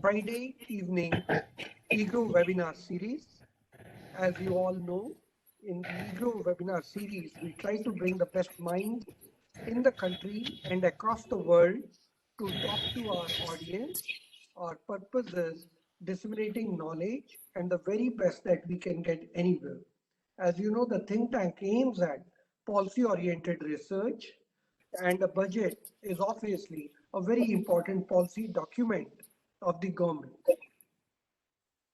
Friday evening EGROW webinar series. As you all know, in the EGROW webinar series, we try to bring the best minds in the country and across the world to talk to our audience. Our purpose is disseminating knowledge and the very best that we can get anywhere. As you know, the think tank aims at policy-oriented research, and the budget is obviously a very important policy document of the government.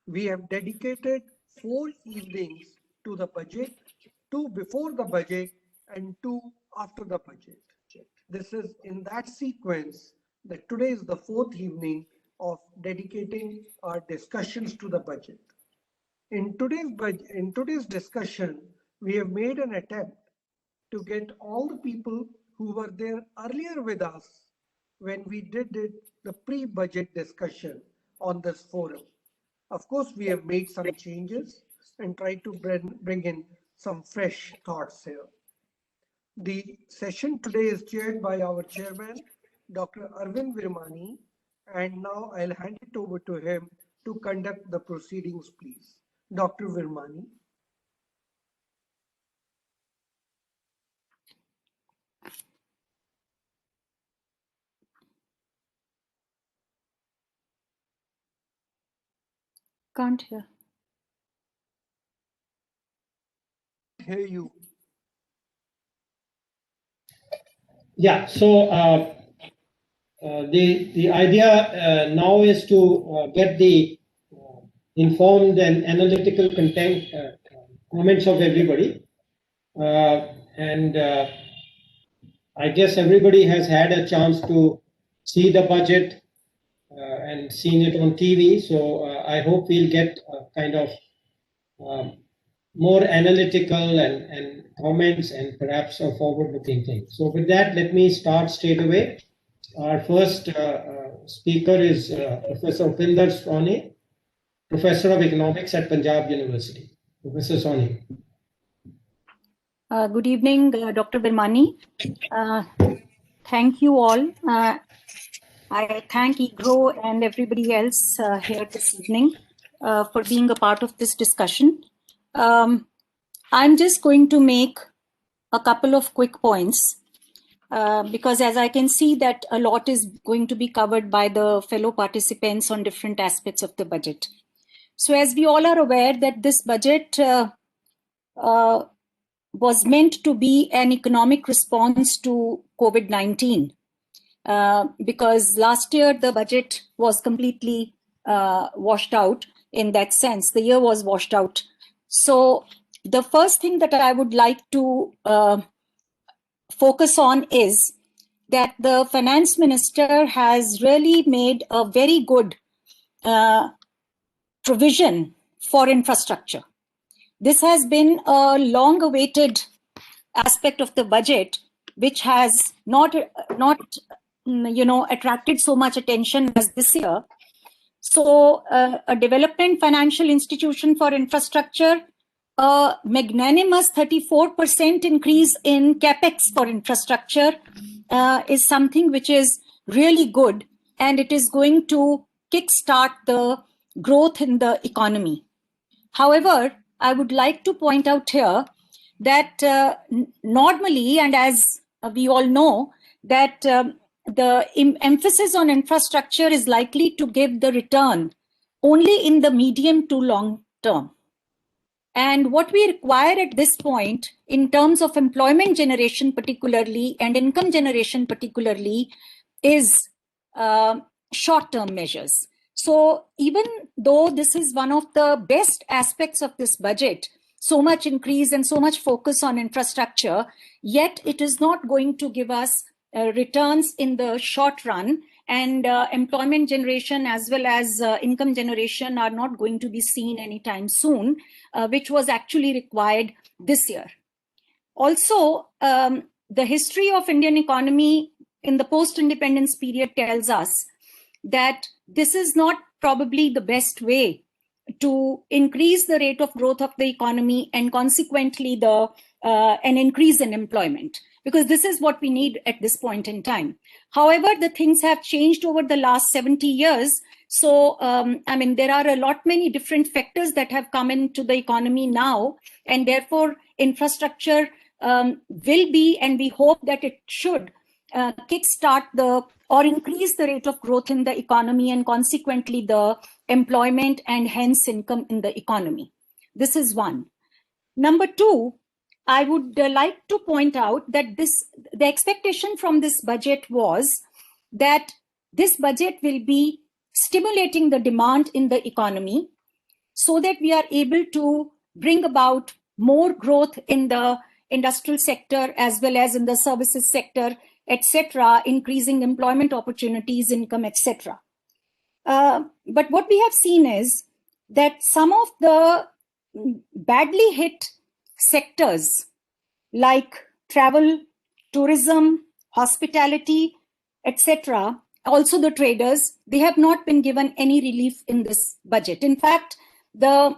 We have dedicated 4 evenings to the budget, 2 before the budget and 2 after the budget. This is in that sequence that today is the 4th evening of dedicating our discussions to the budget. In today's discussion, we have made an attempt to get all the people who were there earlier with us when we did the pre-budget discussion on this forum. Of course, we have made some changes and tried to bring in some fresh thoughts here. The session today is chaired by our chairman, Dr. Arvind Virmani, and now I'll hand it over to him to conduct the proceedings, please. Dr. Virmani. Can't hear. Hear you. Yeah, so the idea now is to get the informed and analytical content comments of everybody, and I guess everybody has had a chance to see the budget and seen it on TV. So I hope we'll get kind of more analytical and comments and perhaps a forward-looking thing. So with that, let me start straight away. Our first speaker is Professor Upinder Sawhney, Professor of Economics at Punjab University. Professor Sawhney. Good evening, Dr. Virmani. Thank you all. I thank EGROW and everybody else here this evening for being a part of this discussion. I'm just going to make a couple of quick points because as I can see that a lot is going to be covered by the fellow participants on different aspects of the budget. So as we all are aware that this budget was meant to be an economic response to COVID-19 because last year the budget was completely washed out in that sense. The year was washed out. So the first thing that I would like to focus on is that the finance minister has really made a very good provision for infrastructure. This has been a long-awaited aspect of the budget, which has not attracted so much attention as this year. So a development financial institution for infrastructure, a magnanimous 34% increase in capex for infrastructure is something which is really good, and it is going to kickstart the growth in the economy. However, I would like to point out here that normally, and as we all know, that the emphasis on infrastructure is likely to give the return only in the medium to long term. And what we require at this point in terms of employment generation particularly and income generation particularly is short-term measures. So even though this is one of the best aspects of this budget, so much increase and so much focus on infrastructure, yet it is not going to give us returns in the short run, and employment generation as well as income generation are not going to be seen anytime soon, which was actually required this year. Also, the history of Indian economy in the post-independence period tells us that this is not probably the best way to increase the rate of growth of the economy and consequently an increase in employment. because this is what we need at this point in time. However, the things have changed over the last 70 years. So, I mean, there are a lot many different factors that have come into the economy now, and therefore infrastructure will be, and we hope that it should kickstart or increase the rate of growth in the economy, and consequently the employment and hence income in the economy. This is one. Number two, I would like to point out that the expectation from this budget was that this budget will be stimulating the demand in the economy so that we are able to bring about more growth in the industrial sector as well as in the services sector, etc., increasing employment opportunities, income, etc. But what we have seen is that some of the badly hit sectors like travel, tourism, hospitality, etc., also the traders, they have not been given any relief in this budget. In fact, the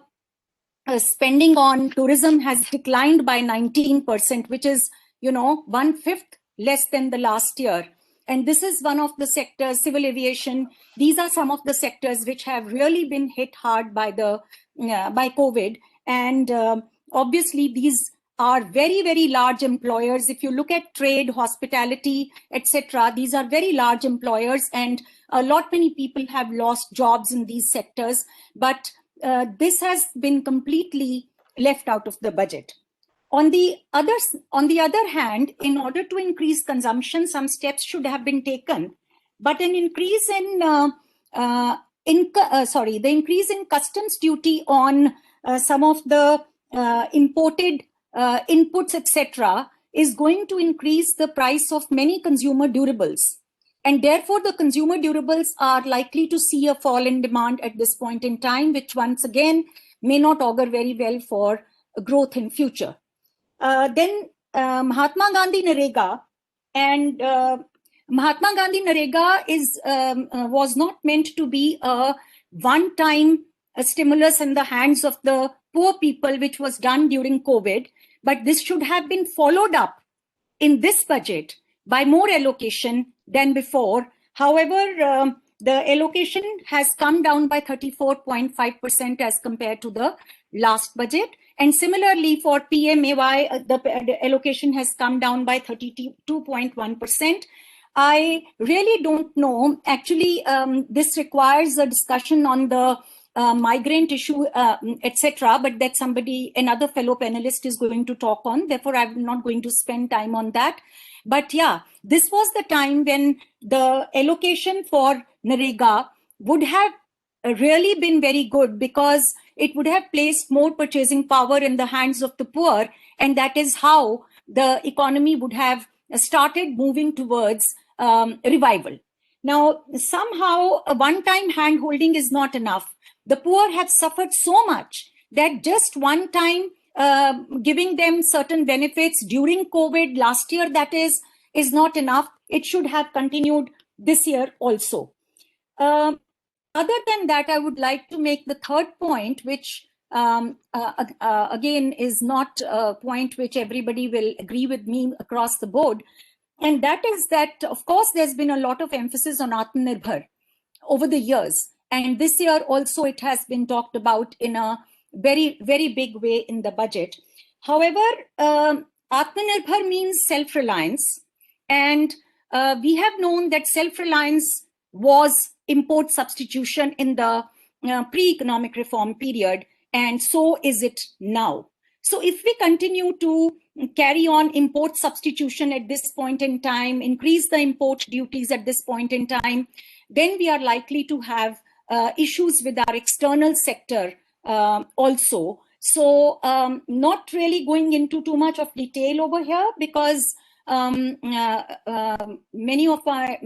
spending on tourism has declined by 19%, which is, 1/5 less than the last year. And this is one of the sectors, civil aviation. These are some of the sectors which have really been hit hard by COVID. And obviously, these are very, very large employers. If you look at trade, hospitality, etc., these are very large employers, and a lot many people have lost jobs in these sectors. But this has been completely left out of the budget. On the other hand, in order to increase consumption, some steps should have been taken. But an increase in the increase in customs duty on some of the imported inputs, etc., is going to increase the price of many consumer durables. And therefore, the consumer durables are likely to see a fall in demand at this point in time, which once again may not augur very well for growth in future. Then Mahatma Gandhi Narega, and Mahatma Gandhi Narega was not meant to be a one-time stimulus in the hands of the poor people, which was done during COVID, but this should have been followed up in this budget by more allocation than before. However, the allocation has come down by 34.5% as compared to the last budget. And similarly for PMAY, the allocation has come down by 32.1%. I really don't know. Actually, this requires a discussion on the migrant issue, etc., but that another fellow panelist is going to talk on. Therefore, I'm not going to spend time on that. But yeah, this was the time when the allocation for Narega would have really been very good, because it would have placed more purchasing power in the hands of the poor, and that is how the economy would have started moving towards revival. Now, somehow a one-time hand-holding is not enough. The poor have suffered so much that just one time giving them certain benefits during COVID last year, that is not enough. It should have continued this year also. Other than that, I would like to make the third point, which again is not a point which everybody will agree with me across the board. And that is that, of course, there's been a lot of emphasis on Atmanirbhar over the years. And this year also it has been talked about in a very, very big way in the budget. However, Atmanirbhar means self-reliance. And we have known that self-reliance was import substitution in the pre-economic reform period, and so is it now. So if we continue to carry on import substitution at this point in time, increase the import duties at this point in time, then we are likely to have issues with our external sector also. So not really going into too much of detail over here, because many of our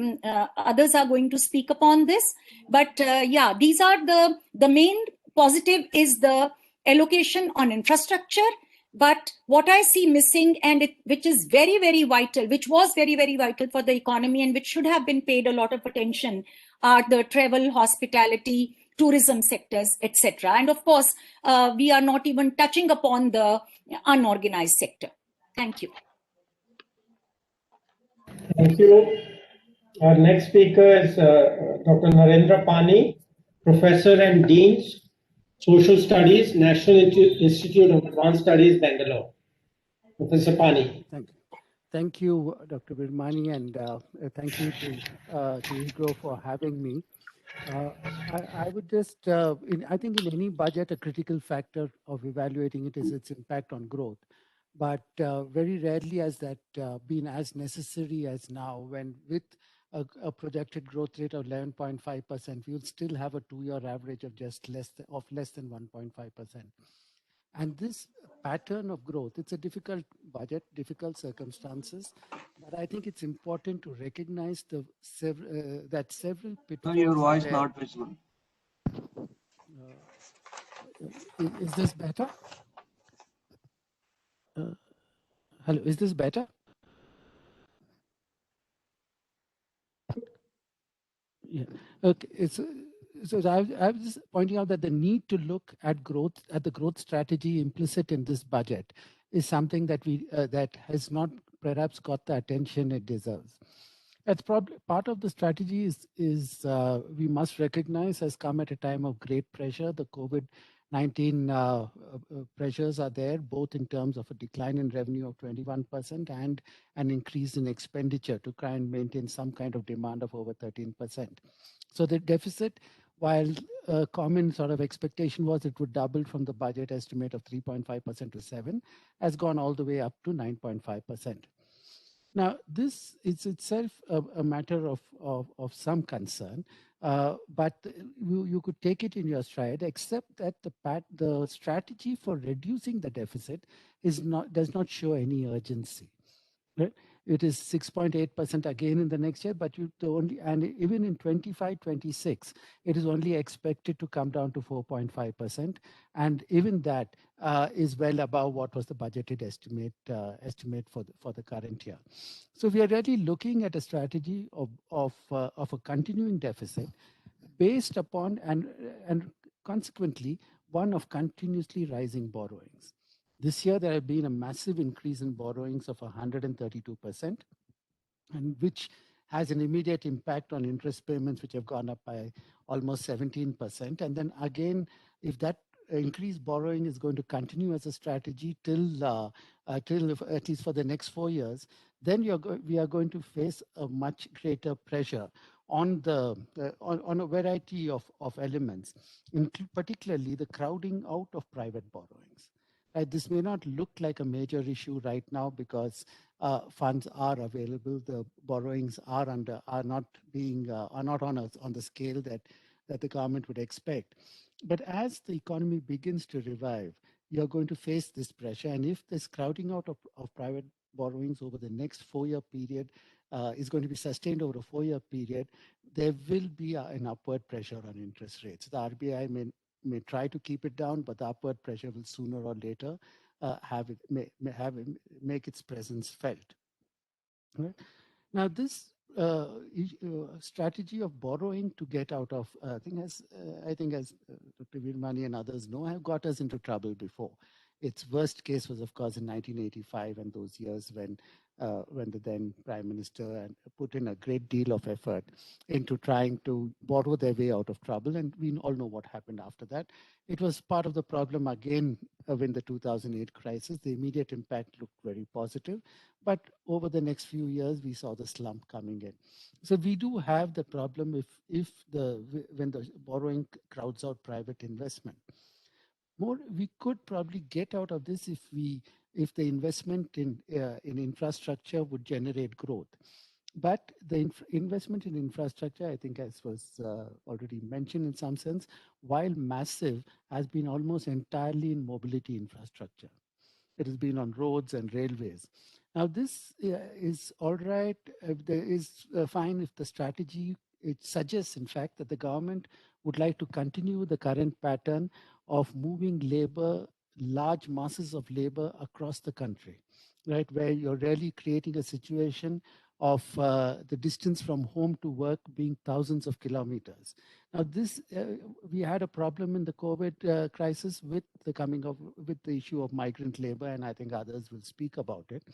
others are going to speak upon this. But yeah, these are the main positive is the allocation on infrastructure. But what I see missing, and which is very, very vital, which was very, very vital for the economy and which should have been paid a lot of attention, are the travel, hospitality, tourism sectors, etc. And of course, we are not even touching upon the unorganized sector. Thank you. Thank you. Our next speaker is Dr. Narendra Pani, Professor and Dean, Social Studies, National Institute of Advanced Studies, Bangalore. Professor Pani. Thank you, Dr. Birmani, and thank you to EGROW for having me. I would just, I think in any budget, a critical factor of evaluating it is its impact on growth. But very rarely has that been as necessary as now, when with a projected growth rate of 11.5%, we will still have a 2-year average of just less than 1.5%. And this pattern of growth, it's a difficult budget, difficult circumstances, but I think it's important to recognize that several pitfalls. Your voice not visible. Is this better? Hello, is this better? Yeah. Okay. So I was just pointing out that the need to look at growth, at the growth strategy implicit in this budget, is something that that has not perhaps got the attention it deserves. That's probably part of the strategy is we must recognize has come at a time of great pressure. The COVID-19 pressures are there, both in terms of a decline in revenue of 21% and an increase in expenditure to try and maintain some kind of demand of over 13%. So the deficit, while a common sort of expectation was it would double from the budget estimate of 3.5% to 7%, has gone all the way up to 9.5%. Now, this is itself a matter of some concern, but you could take it in your stride, except that the strategy for reducing the deficit does not show any urgency. Right? It is 6.8% again in the next year, but and even in 25-26, it is only expected to come down to 4.5%, and even that is well above what was the budgeted estimate for the current year. So we are really looking at a strategy of a continuing deficit, based upon and consequently one of continuously rising borrowings. This year, there have been a massive increase in borrowings of 132%, and which has an immediate impact on interest payments, which have gone up by almost 17%. And then again, if that increased borrowing is going to continue as a strategy till at least for the next 4 years, then we are going to face a much greater pressure on on a variety of elements, particularly the crowding out of private borrowings. This may not look like a major issue right now because funds are available. The borrowings are not on the scale that the government would expect. But as the economy begins to revive, you're going to face this pressure. And if this crowding out of private borrowings over the next 4-year period is going to be sustained over a 4-year period, there will be an upward pressure on interest rates. The RBI may try to keep it down, but the upward pressure will sooner or later make its presence felt. Right? Now, this strategy of borrowing to get out of, I think as Dr. Virmani and others know, have got us into trouble before. Its worst case was, of course, in 1985 and those years when the then Prime Minister put in a great deal of effort into trying to borrow their way out of trouble. And we all know what happened after that. It was part of the problem again when the 2008 crisis. The immediate impact looked very positive. But over the next few years, we saw the slump coming in. So we do have the problem when the borrowing crowds out private investment. We could probably get out of this if the investment in infrastructure would generate growth. But the investment in infrastructure, I think, as was already mentioned in some sense, while massive, has been almost entirely in mobility infrastructure. It has been on roads and railways. Now, this is all right. Is fine if the strategy, it suggests, in fact, that the government would like to continue the current pattern of moving labor, large masses of labor across the country, right, where you're really creating a situation of the distance from home to work being thousands of kilometers. Now, this we had a problem in the COVID crisis with the issue of migrant labor, and I think others will speak about it.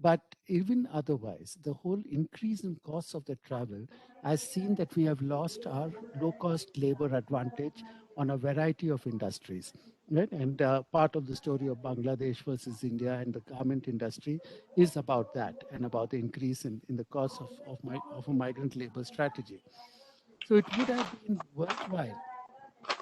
But even otherwise, the whole increase in costs of the travel has seen that we have lost our low-cost labor advantage on a variety of industries. Right? And part of the story of Bangladesh versus India and the garment industry is about that and about the increase in the cost of a migrant labor strategy. So it would have been worthwhile,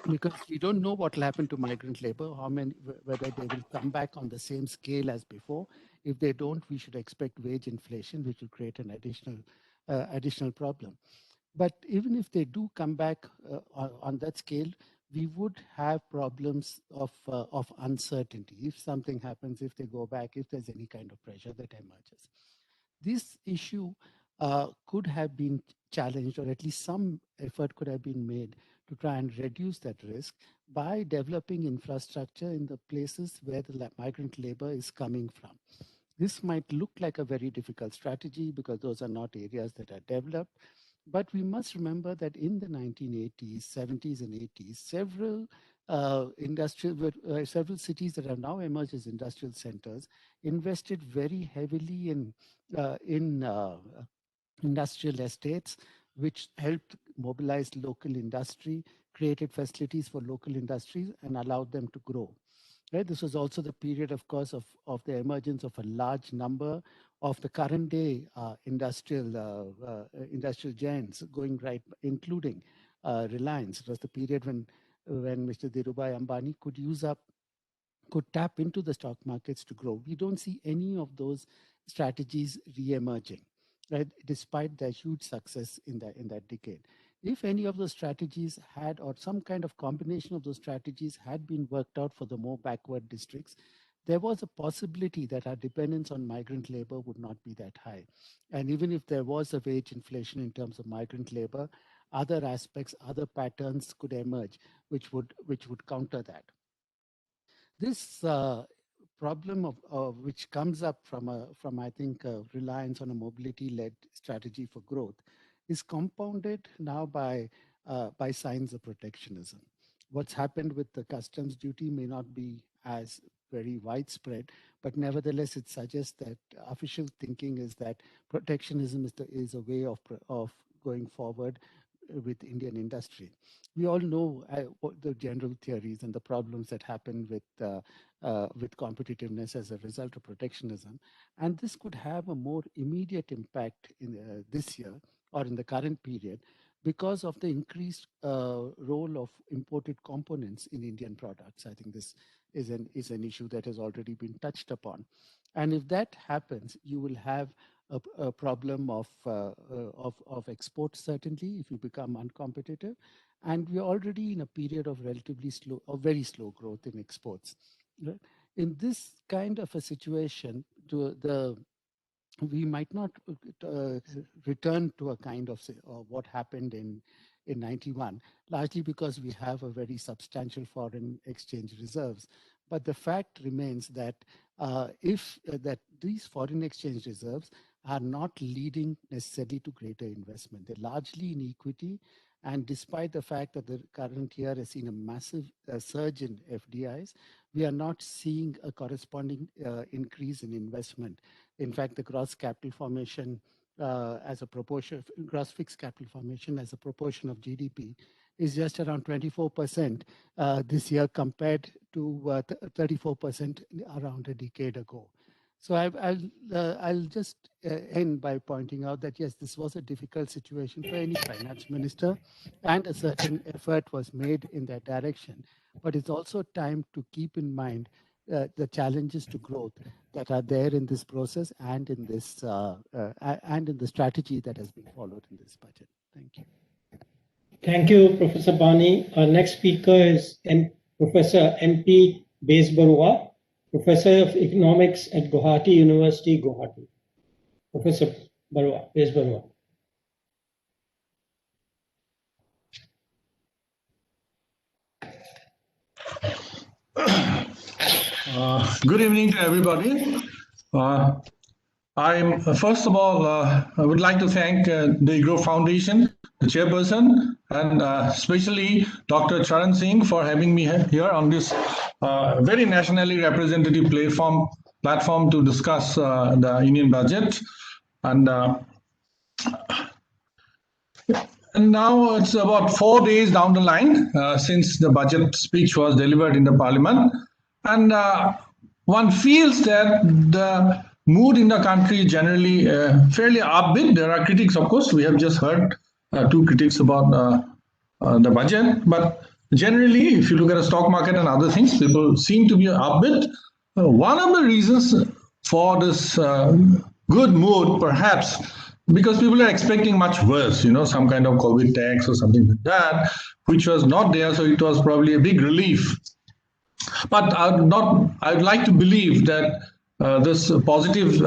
because we don't know what will happen to migrant labor, whether they will come back on the same scale as before. If they don't, we should expect wage inflation, which will create an additional problem. But even if they do come back on that scale, we would have problems of uncertainty. If something happens, if they go back, if there's any kind of pressure that emerges. This issue could have been challenged, or at least some effort could have been made to try and reduce that risk by developing infrastructure in the places where the migrant labor is coming from. This might look like a very difficult strategy because those are not areas that are developed. But we must remember that in the 1980s, 70s, and 80s, several several cities that have now emerged as industrial centers invested very heavily in industrial estates, which helped mobilize local industry, created facilities for local industries, and allowed them to grow. Right? This was also the period, of course, of the emergence of a large number of the current day industrial giants, going right, including Reliance. It was the period when Mr. Dhirubhai Ambani could tap into the stock markets to grow. We don't see any of those strategies re-emerging, right? Despite their huge success in that decade. If any of those strategies had, or some kind of combination of those strategies had been worked out for the more backward districts, there was a possibility that our dependence on migrant labor would not be that high. And even if there was a wage inflation in terms of migrant labor, other aspects, other patterns could emerge, which would counter that. This problem which comes up from I think reliance on a mobility-led strategy for growth is compounded now by signs of protectionism. What's happened with the customs duty may not be as very widespread, but nevertheless it suggests that official thinking is that protectionism is a way of going forward with Indian industry. We all know the general theories and the problems that happen with competitiveness as a result of protectionism, and this could have a more immediate impact in this year or in the current period because of the increased role of imported components in Indian products. I think this is an issue that has already been touched upon, and if that happens, you will have a problem of exports, certainly, if you become uncompetitive. And we're already in a period of relatively slow or very slow growth in exports. Right? In this kind of a situation, we might not return to a kind of what happened in 91, largely because we have a very substantial foreign exchange reserves. But the fact remains that that these foreign exchange reserves are not leading necessarily to greater investment. They're largely in equity. And despite the fact that the current year has seen a massive surge in FDIs, we are not seeing a corresponding increase in investment. In fact, the gross capital formation as a proportion, gross fixed capital formation as a proportion of GDP is just around 24% this year compared to 34% around a decade ago. So I'll just end by pointing out that, yes, this was a difficult situation for any finance minister, and a certain effort was made in that direction. But it's also time to keep in mind the challenges to growth that are there in this process and in this and in the strategy that has been followed in this budget. Thank you. Thank you, Professor Bani. Our next speaker is Professor M.P. Besbarua, Professor of Economics at Guwahati University, Guwahati. Professor Besbarua. Good evening to everybody. First of all, I would like to thank the EGROW Foundation, the chairperson, and especially Dr. Charan Singh for having me here on this very nationally representative platform platform to discuss the Union budget. And now it's about 4 days down the line since the budget speech was delivered in the parliament. And one feels that the mood in the country is generally fairly upbeat. There are critics, of course. We have just heard two critics about the budget. But generally, if you look at the stock market and other things, people seem to be upbeat. One of the reasons for this good mood, perhaps, because people are expecting much worse, some kind of COVID tax or something like that, which was not there. So it was probably a big relief. But I'd like to believe that this positive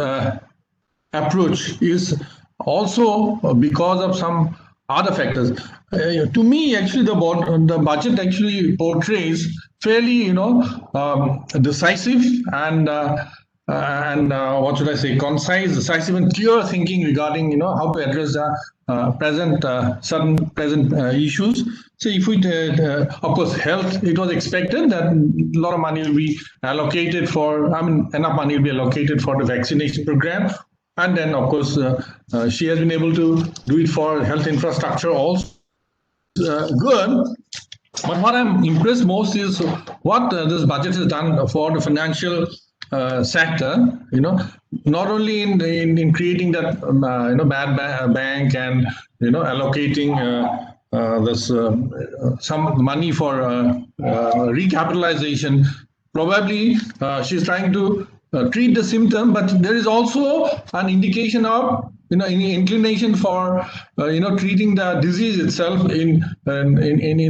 approach is also because of some other factors. To me, actually, the budget actually portrays fairly, decisive and what should I say, concise, decisive, and clear thinking regarding, how to address the certain present issues. So if we, of course, health, it was expected that a lot of money will be allocated for, enough money will be allocated for the vaccination program. And then, of course, she has been able to do it for health infrastructure also. Good. But what I'm impressed most is what this budget has done for the financial sector, not only in creating that, bad bank and, allocating this some money for recapitalization. Probably she's trying to treat the symptom, but there is also an indication of, inclination for, treating the disease itself in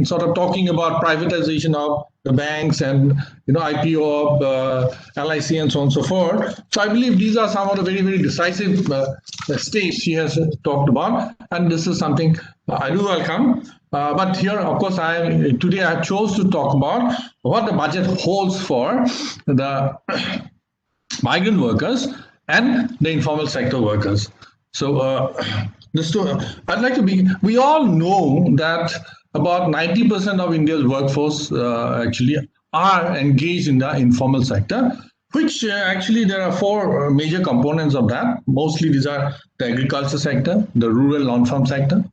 sort of talking about privatization of the banks and, IPO of LIC and so on and so forth. So I believe these are some of the very, very decisive steps she has talked about. And this is something I do welcome. But here, of course, today I chose to talk about what the budget holds for the migrant workers and the informal sector workers. So I'd like to we all know that about 90% of India's workforce actually are engaged in the informal sector, which actually there are four major components of that. Mostly these are the agriculture sector, the rural non-farm sector,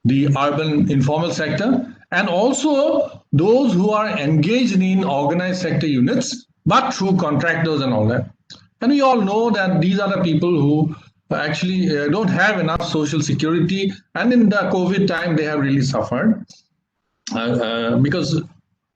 the urban informal sector, and also those who are engaged in organized sector units, but through contractors and all that. And we all know that these are the people who actually don't have enough social security, and in the COVID time they have really suffered because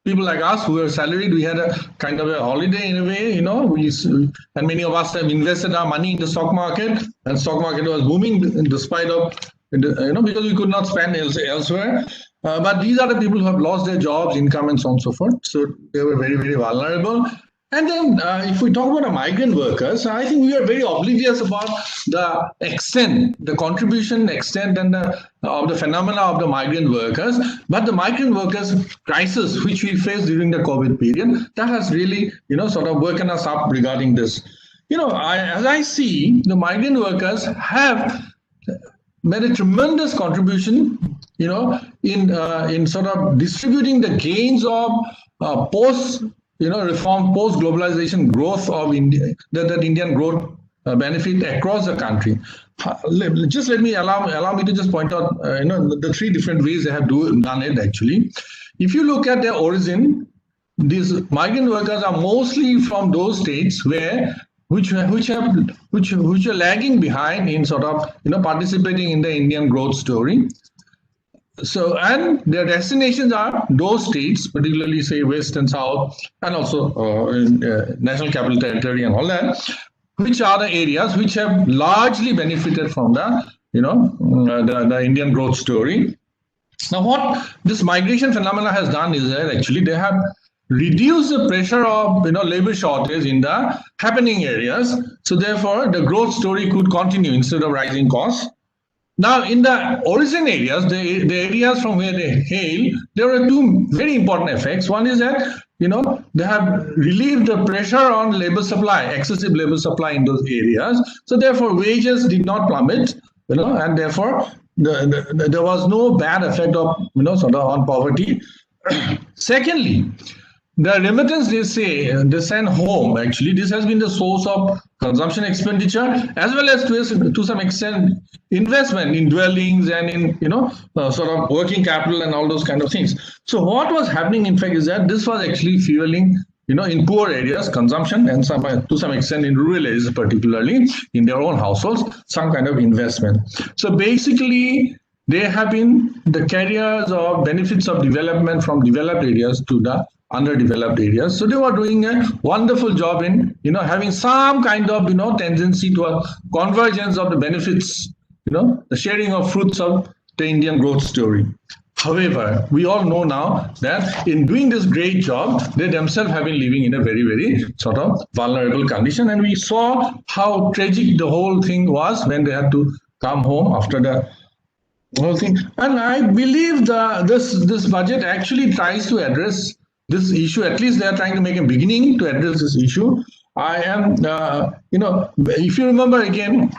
people like us who are salaried, we had a kind of a holiday in a way, and many of us have invested our money in the stock market, and stock market was booming despite of, because we could not spend elsewhere. But these are the people who have lost their jobs, income, and so on and so forth. So they were very, very vulnerable. And then if we talk about the migrant workers, I think we are very oblivious about the extent, the contribution extent and of the phenomena of the migrant workers. But the migrant workers crisis, which we faced during the COVID period, that has really, sort of woken us up regarding this. As I see, the migrant workers have made a tremendous contribution, in sort of distributing the gains of reform, post-globalization growth of India, that Indian growth benefit across the country. Just allow me to just point out, the three different ways they have done it actually. If you look at their origin, these migrant workers are mostly from those states which are lagging behind in sort of, participating in the Indian growth story. So, and their destinations are those states, particularly say West and South, and also in National Capital Territory and all that, which are the areas which have largely benefited from the, the Indian growth story. Now, what this migration phenomena has done is that actually they have reduced the pressure of, labor shortage in the happening areas. So therefore, the growth story could continue instead of rising costs. Now, in the origin areas, the areas from where they hail, there are two very important effects. One is that, they have relieved the pressure on labor supply, excessive labor supply in those areas. So therefore, wages did not plummet, and therefore, there was no bad effect of, sort of on poverty. Secondly, the remittance they send home, actually, this has been the source of consumption expenditure, as well as to some extent investment in dwellings and in, sort of working capital and all those kind of things. So what was happening, in fact, is that this was actually fueling, in poor areas, consumption, and to some extent in rural areas, particularly in their own households, some kind of investment. So basically, they have been the carriers of benefits of development from developed areas to the underdeveloped areas. So they were doing a wonderful job in, having some kind of, tendency to a convergence of the benefits, the sharing of fruits of the Indian growth story. However, we all know now that in doing this great job, they themselves have been living in a very, very sort of vulnerable condition. And we saw how tragic the whole thing was when they had to come home after the whole thing. And I believe this budget actually tries to address this issue. At least they are trying to make a beginning to address this issue. I am, if you remember again,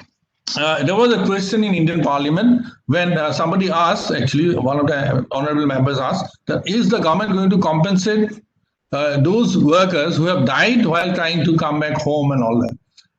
there was a question in Indian Parliament when somebody asked, actually one of the honorable members asked, that is the government going to compensate those workers who have died while trying to come back home and all that?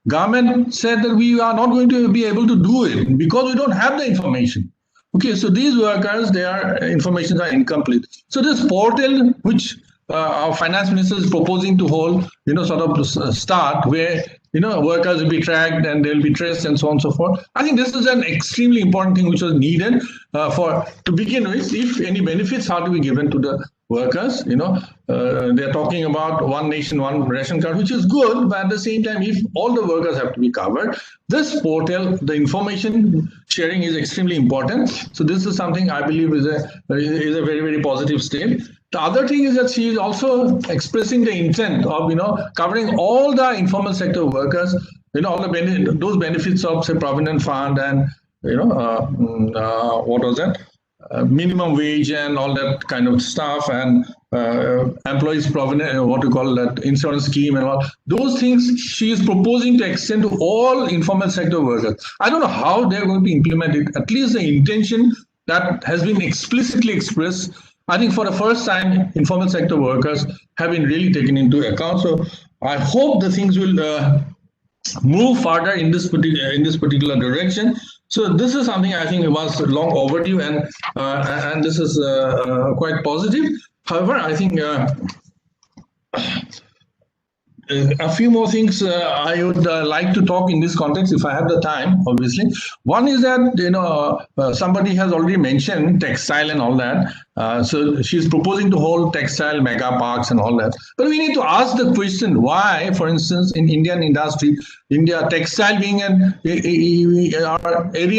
Government said that we are not going to be able to do it because we don't have the information. Okay, so these workers, their information are incomplete. So this portal, which our finance minister is proposing to hold, sort of start where, workers will be tracked and they'll be traced and so on and so forth. I think this is an extremely important thing which was needed to begin with. If any benefits are to be given to the workers, they're talking about one nation, one ration card, which is good, but at the same time, if all the workers have to be covered, this portal, the information sharing is extremely important. So this is something I believe is a very, very positive step. The other thing is that she is also expressing the intent of, covering all the informal sector workers, all the those benefits of, say, Provident Fund and, what was that? Minimum wage and all that kind of stuff, and employees provident, what you call that, insurance scheme and all those things. She is proposing to extend to all informal sector workers. I don't know how they're going to implement it. At least the intention that has been explicitly expressed, I think for the first time, informal sector workers have been really taken into account. So I hope the things will move further in this particular direction. So this is something I think was long overdue, and this is quite positive. However, I think a few more things I would like to talk in this context if I have the time, obviously. One is that, somebody has already mentioned textile and all that. So she's proposing to hold textile mega parks and all that. But we need to ask the question, why, for instance, in Indian industry, textile being an area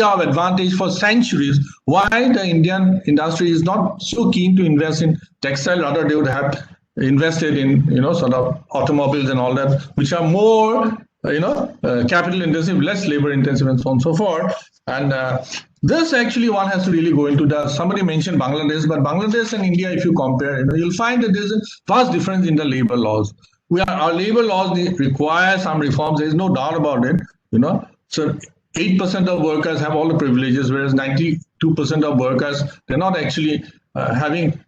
of advantage for centuries, why the Indian industry is not so keen to invest in textile, rather they would have invested in, sort of automobiles and all that, which are more, capital intensive, less labor intensive, and so on and so forth. And this actually one has to really go into somebody mentioned Bangladesh, but Bangladesh and India, if you compare, you'll find that there's a vast difference in the labor laws. Our labor laws require some reforms. There is no doubt about it, So 8% of workers have all the privileges, whereas 92% of workers, they're not actually having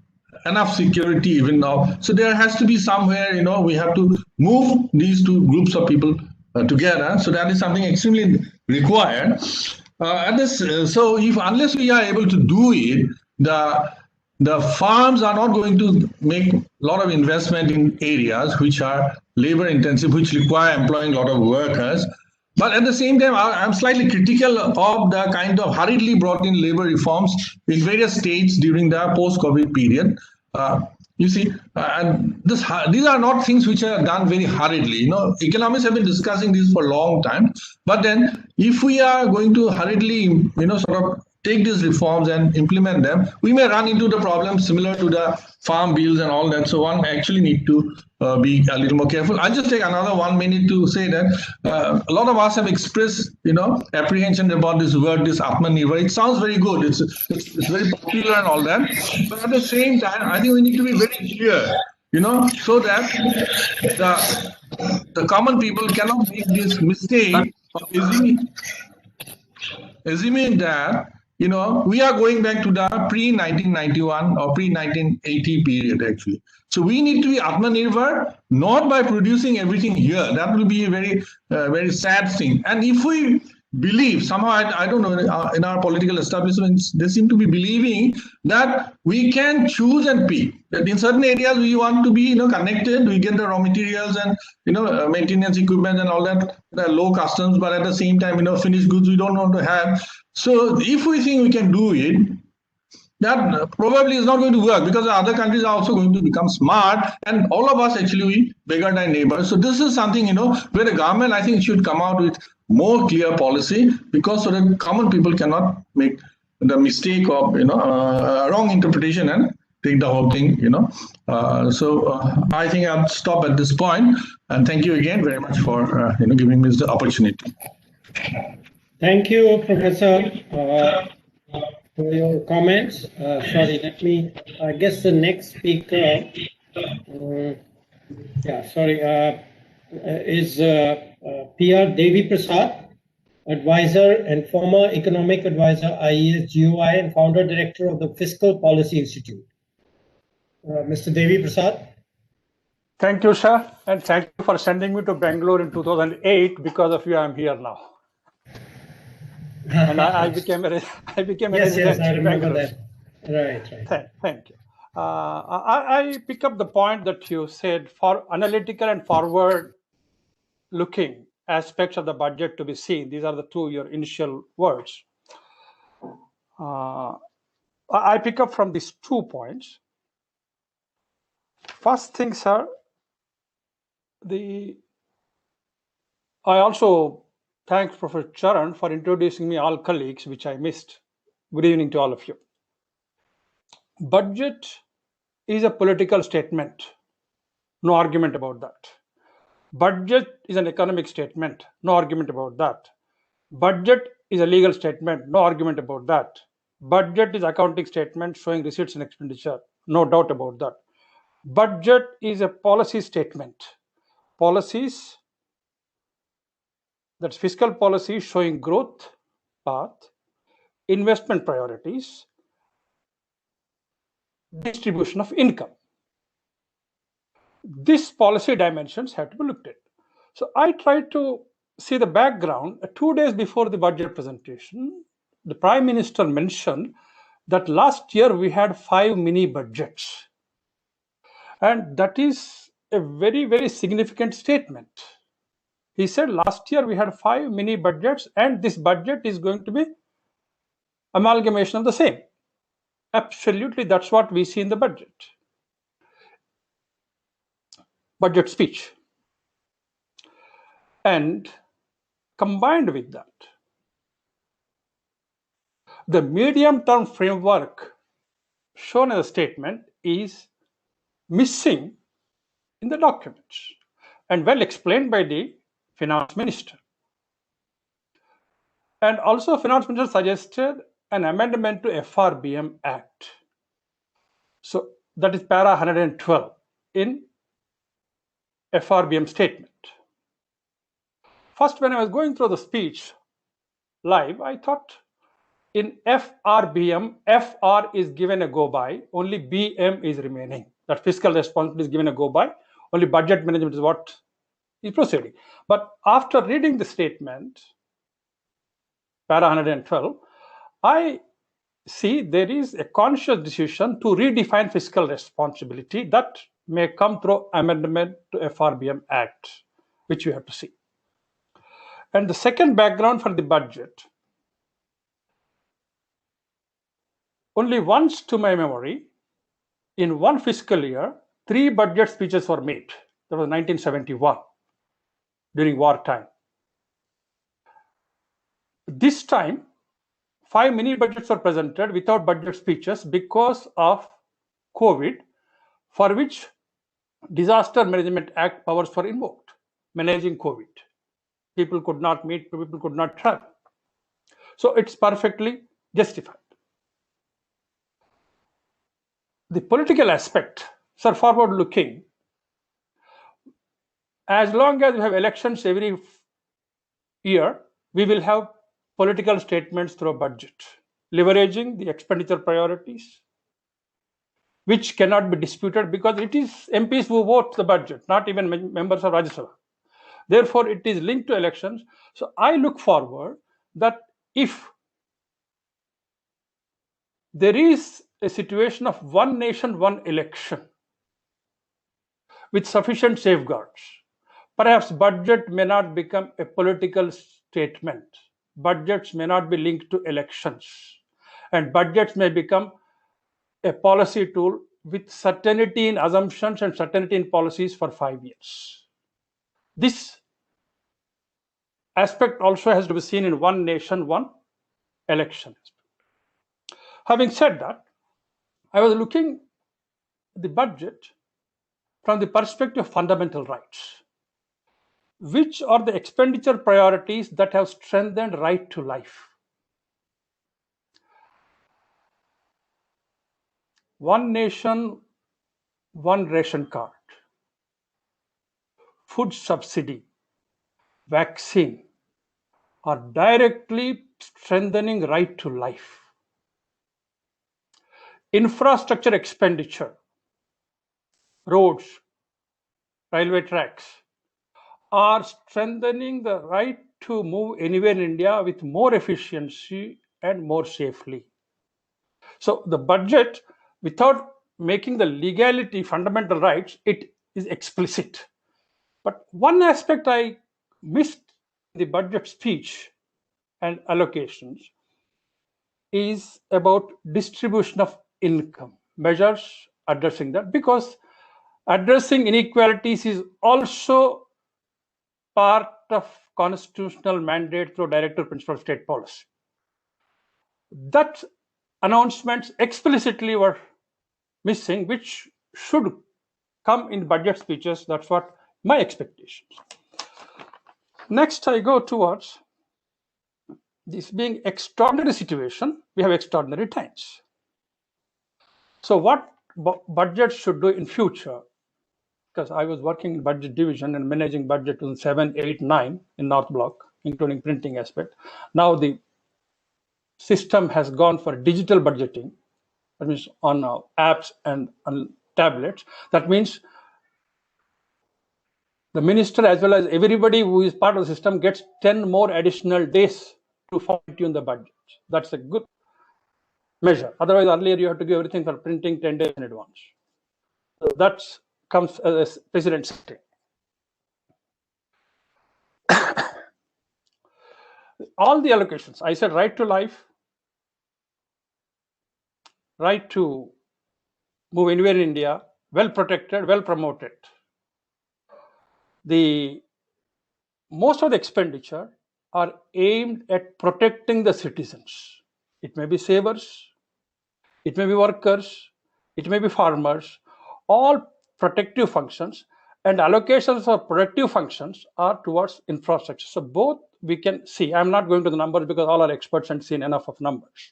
enough security even now. So there has to be somewhere, we have to move these two groups of people together. So that is something extremely required. So unless we are able to do it, the farms are not going to make a lot of investment in areas which are labor intensive, which require employing a lot of workers. But at the same time, I'm slightly critical of the kind of hurriedly brought in labor reforms in various states during the post-COVID period. You see, and these are not things which are done very hurriedly. Economists have been discussing this for a long time. But then if we are going to hurriedly, sort of take these reforms and implement them, we may run into the problems similar to the farm bills and all that. So one actually need to be a little more careful. I'll just take another 1 minute to say that a lot of us have expressed, apprehension about this word, this Atmanirbhar. It sounds very good. It's very popular and all that. But at the same time, I think we need to be very clear, so that the common people cannot make this mistake of assuming that we are going back to the pre-1991 or pre-1980 period, actually. So we need to be Atmanirbhar, not by producing everything here. That will be a very sad thing. And if we believe, somehow, I don't know, in our political establishments, they seem to be believing that we can choose and pick. That in certain areas we want to be, connected, we get the raw materials and, maintenance equipment and all that, the low customs, but at the same time, finished goods we don't want to have. So if we think we can do it, that probably is not going to work, because the other countries are also going to become smart, and all of us actually we beggar thy neighbors. So this is something where the government, I think, should come out with more clear policy, because so that common people cannot make the mistake of wrong interpretation and take the whole thing. I think I'll stop at this point, and thank you again very much for giving me the opportunity. Thank you, Professor, for your comments. Sorry, I guess the next speaker, is P.R. Devi Prasad, advisor and former economic advisor, IES GOI, and founder director of the Fiscal Policy Institute. Mr. Devi Prasad. Thank you, sir, and thank you for sending me to Bangalore in 2008. Because of you, I'm here now. And I became a resident. Yes, I remember that. Right. Thank you. I pick up the point that you said, for analytical and forward-looking aspects of the budget to be seen. These are your initial words. I pick up from these 2 points. First thing, sir, I also thank Professor Charan for introducing me all colleagues, which I missed. Good evening to all of you. Budget is a political statement. No argument about that. Budget is an economic statement. No argument about that. Budget is a legal statement. No argument about that. Budget is accounting statement showing receipts and expenditure. No doubt about that. Budget is a policy statement. Policies, that's fiscal policy showing growth path, investment priorities, distribution of income. These policy dimensions have to be looked at. So I tried to see the background. 2 days before the budget presentation, the Prime Minister mentioned that last year we had 5 mini budgets. And that is a very, very significant statement. He said last year we had 5 mini budgets, and this budget is going to be amalgamation of the same. Absolutely, that's what we see in the budget speech. And combined with that, the medium-term framework shown in the statement is missing in the documents, and well explained by the Finance Minister. And also, Finance Minister suggested an amendment to FRBM Act. So that is para 112 in FRBM statement. First, when I was going through the speech live, I thought in FRBM, FR is given a go by, only BM is remaining. That fiscal responsibility is given a go by, only budget management is what is proceeding. But after reading the statement, para 112, I see there is a conscious decision to redefine fiscal responsibility that may come through amendment to FRBM Act, which you have to see. And the second background for the budget, only once to my memory, in one fiscal year, 3 budget speeches were made. That was 1971, during wartime. This time, 5 mini budgets were presented without budget speeches because of COVID, for which Disaster Management Act powers were invoked, managing COVID. People could not meet, people could not travel. So it's perfectly justified. The political aspect, sir, forward looking, as long as we have elections every year, we will have political statements through a budget. leveraging the expenditure priorities, which cannot be disputed because it is MPs who vote the budget, not even members of Rajya Sabha. Therefore, it is linked to elections. So I look forward that if there is a situation of one nation, one election with sufficient safeguards, perhaps budget may not become a political statement. Budgets may not be linked to elections, and budgets may become a policy tool with certainty in assumptions and certainty in policies for 5 years. This aspect also has to be seen in one nation, one election. Having said that, I was looking at the budget from the perspective of fundamental rights. Which are the expenditure priorities that have strengthened right to life? One nation, one ration card, food subsidy, vaccine are directly strengthening right to life. Infrastructure expenditure, roads, railway tracks, are strengthening the right to move anywhere in India with more efficiency and more safely. So the budget, without making the legality fundamental rights, it is explicit. But one aspect I missed in the budget speech and allocations is about distribution of income, measures addressing that, because addressing inequalities is also part of constitutional mandate through directive principle of state policy. That announcements explicitly were missing, which should come in budget speeches. That's what my expectations. Next, I go towards this being extraordinary situation. We have extraordinary times. So what budget should do in future? Because I was working in budget division and managing budget in 7, 8, 9 in North Block, including printing aspect. Now the system has gone for digital budgeting. That means on apps and on tablets. That means the minister as well as everybody who is part of the system gets 10 more additional days to fine-tune the budget. That's a good measure. Otherwise, earlier you have to give everything for printing 10 days in advance. So that comes as a precedent setting. All the allocations, I said right to life, right to move anywhere in India, well protected, well promoted. Most of the expenditure are aimed at protecting the citizens. It may be savers, it may be workers, it may be farmers, all protective functions, and allocations for productive functions are towards infrastructure. So both we can see. I'm not going to the numbers because all are experts and seen enough of numbers.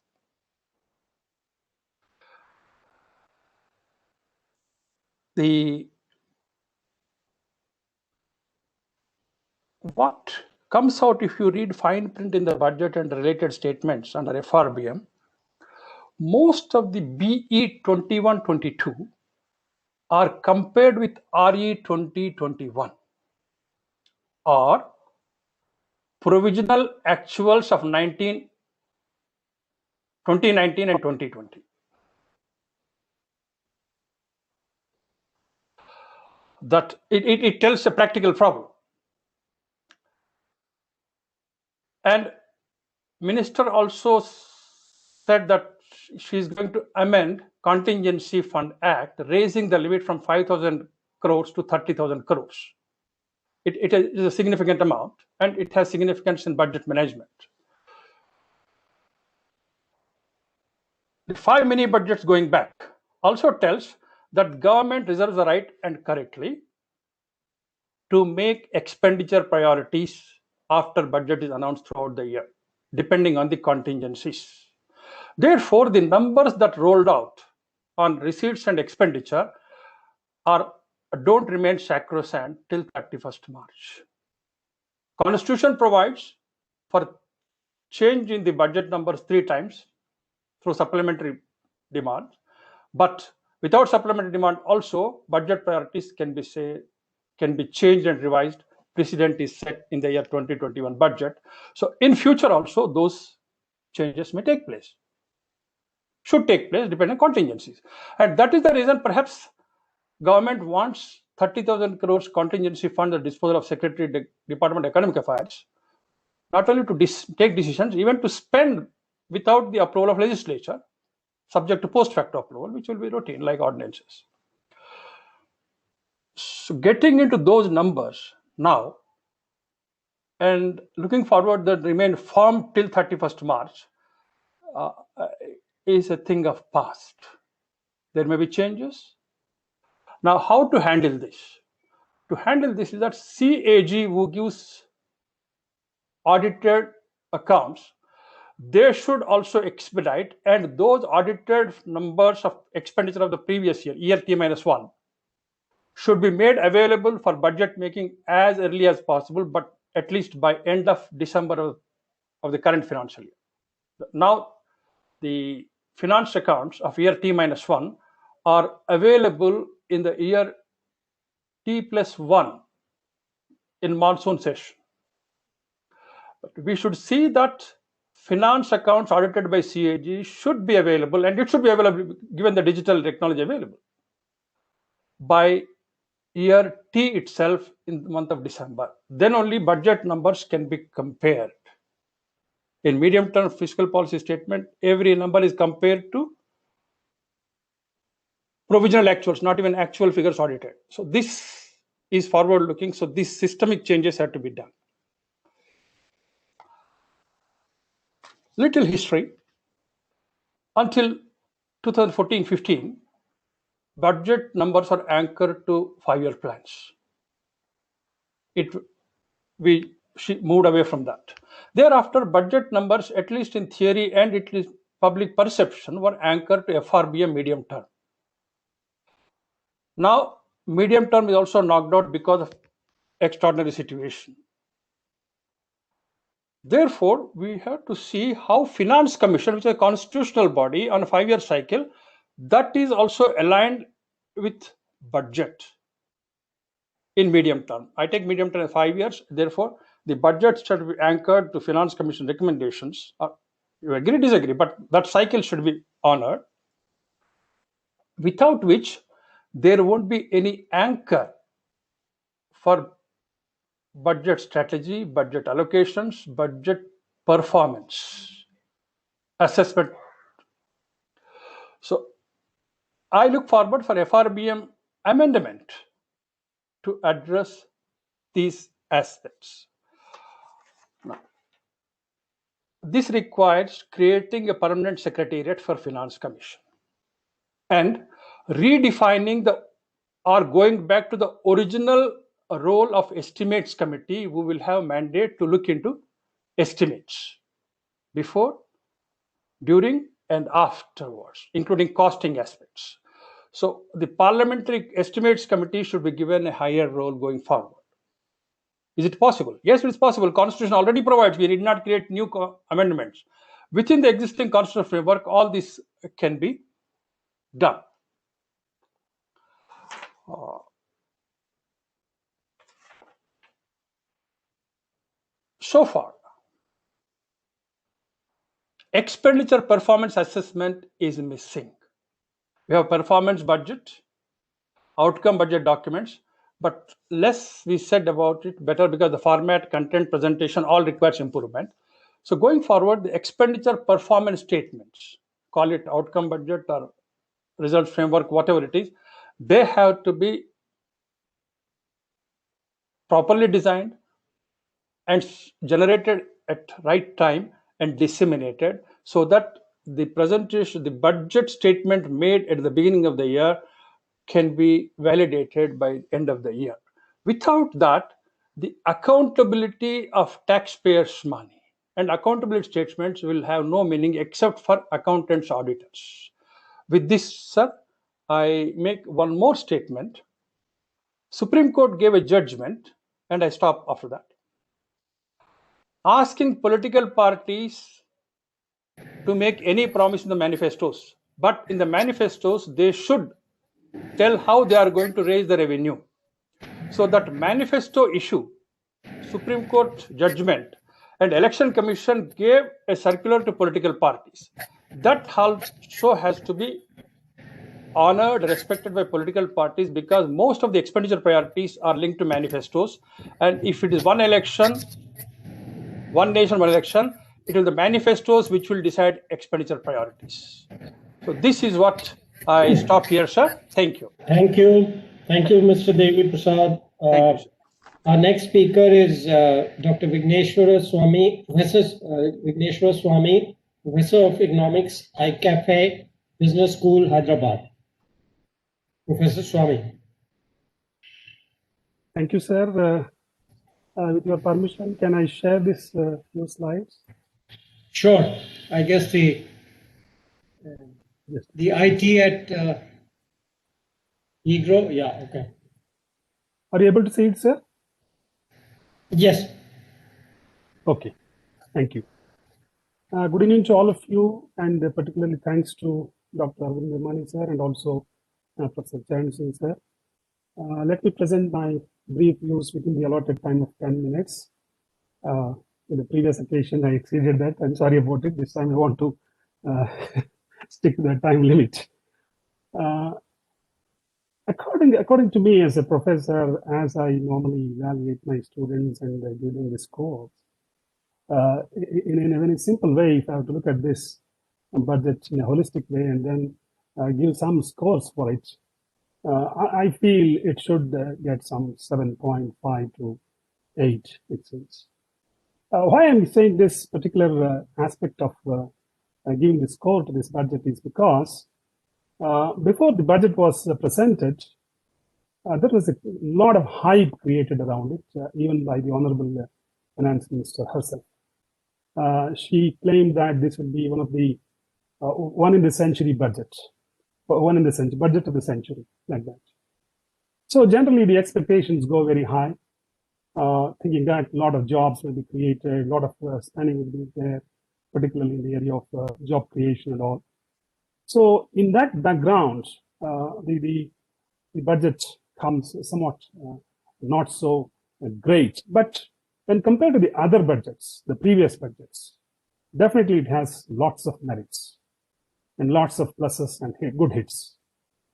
What comes out if you read fine print in the budget and related statements under FRBM, most of the BE 21-22 are compared with RE 20-21 or provisional actuals of 2019 and 2020. That it tells a practical problem. And minister also said that she is going to amend Contingency Fund Act, raising the limit from 5,000 crores to 30,000 crores. It is a significant amount, and it has significance in budget management. The 5 mini budgets going back also tells that government reserves the right, and correctly, to make expenditure priorities after budget is announced throughout the year, depending on the contingencies. Therefore, the numbers that rolled out on receipts and expenditure don't remain sacrosanct till 31st March. Constitution provides for change in the budget numbers 3 times, through supplementary demand. But without supplementary demand also, budget priorities can be changed and revised. Precedent is set in the year 2021 budget. So in future also, those changes may take place, should take place depending on contingencies. And that is the reason perhaps government wants 30,000 crores contingency fund at the disposal of Secretary Department of Economic Affairs, not only to take decisions, even to spend without the approval of legislature, subject to post facto approval, which will be routine like ordinances. So getting into those numbers now and looking forward that remain firm till 31st March is a thing of past. There may be changes. Now, how to handle this? To handle this is that CAG, who gives audited accounts, they should also expedite, and those audited numbers of expenditure of the previous year, year T-1, should be made available for budget making as early as possible, but at least by end of December of the current financial year. Now, the finance accounts of year T-1 are available in the year T+1 in monsoon session. But we should see that finance accounts audited by CAG should be available, and it should be available given the digital technology available, by year T itself in the month of December. Then only budget numbers can be compared. In medium-term fiscal policy statement, every number is compared to provisional actuals, not even actual figures audited. So this is forward-looking. So these systemic changes have to be done. Little history. Until 2014-15, budget numbers are anchored to 5-year plans. We moved away from that. Thereafter, budget numbers, at least in theory and at least public perception, were anchored to FRBM medium term. Now, medium term is also knocked out because of extraordinary situation. Therefore, we have to see how Finance Commission, which is a constitutional body on a 5-year cycle, that is also aligned with budget in medium term. I take medium term as 5 years. Therefore, the budget should be anchored to Finance Commission recommendations. You agree, disagree, but that cycle should be honored, without which there won't be any anchor for budget strategy, budget allocations, budget performance assessment. So I look forward for FRBM amendment to address these aspects. Now, this requires creating a permanent secretariat for Finance Commission and redefining going back to the original role of Estimates Committee, who will have mandate to look into estimates before, during, and afterwards, including costing aspects. So the Parliamentary Estimates Committee should be given a higher role going forward. Is it possible? Yes, it is possible. Constitution already provides. We need not create new amendments. Within the existing constitutional framework, all this can be done. So far, expenditure performance assessment is missing. We have performance budget, outcome budget documents, but less we said about it, better, because the format, content, presentation all requires improvement. So going forward, the expenditure performance statements, call it outcome budget or results framework, whatever it is, they have to be properly designed and generated at right time and disseminated, so that the presentation, the budget statement made at the beginning of the year can be validated by end of the year. Without that, the accountability of taxpayers' money and accountability statements will have no meaning except for accountants, auditors. With this, sir, I make one more statement. Supreme Court gave a judgment, and I stop after that, asking political parties to make any promise in the manifestos. But in the manifestos, they should tell how they are going to raise the revenue. So that manifesto issue, Supreme Court judgment, and Election Commission gave a circular to political parties. That also has to be honored, respected by political parties, because most of the expenditure priorities are linked to manifestos. And if it is one election, one nation, one election, it will be the manifestos which will decide expenditure priorities. So this is what I stop here, sir. Thank you. Thank you. Thank you, Mr. Devi Prasad. Thank you, sir. Our next speaker is Dr. Vigneshwara Swamy, Professor Vigneshwara Swamy, Professor of Economics, ICAFE Business School, Hyderabad. Professor Swamy. Thank you, sir. With your permission, can I share this few slides? Sure. I guess the Yes. IT at EGROW, yeah, okay. Are you able to see it, sir? Yes. Okay. Thank you. Good evening to all of you, and particularly thanks to Dr. Arvind Virmani, sir, and also Professor Charan Singh, sir. Let me present my brief views within the allotted time of 10 minutes. In the previous occasion, I exceeded that. I'm sorry about it. This time I want to stick to the time limit. According to me as a professor, as I normally evaluate my students and give them this course, in a very simple way, if I have to look at this budget in a holistic way and then give some scores for it, I feel it should get some 7.5 to 8, it seems. Why I'm saying this particular aspect of giving the score to this budget is because before the budget was presented, there was a lot of hype created around it, even by the Honorable Finance Minister herself. She claimed that this would be one of the one in the century budget, budget of the century, like that. So generally the expectations go very high, thinking that a lot of jobs will be created, a lot of spending will be there, particularly in the area of job creation and all. So in that background, the budget comes somewhat not so great. But when compared to the other budgets, the previous budgets, definitely it has lots of merits and lots of pluses and good hits.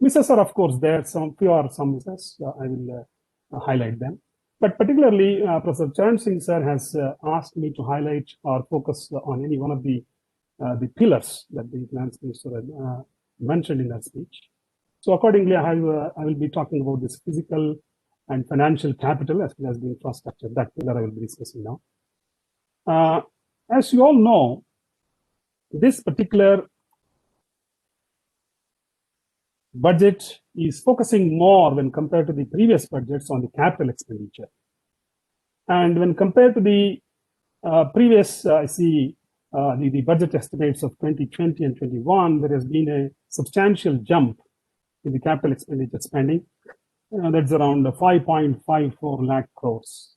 Misses are, of course, there. Few are some misses. I will highlight them. But particularly, Professor Charan Singh sir has asked me to highlight or focus on any one of the pillars that the finance minister had mentioned in that speech. So accordingly, I will be talking about this physical and financial capital as well as the infrastructure. That pillar I will be discussing now. As you all know, this particular budget is focusing more when compared to the previous budgets on the capital expenditure. And when compared to the previous, the budget estimates of 2020 and 21, there has been a substantial jump in the capital expenditure spending. That's around 5.54 lakh crores.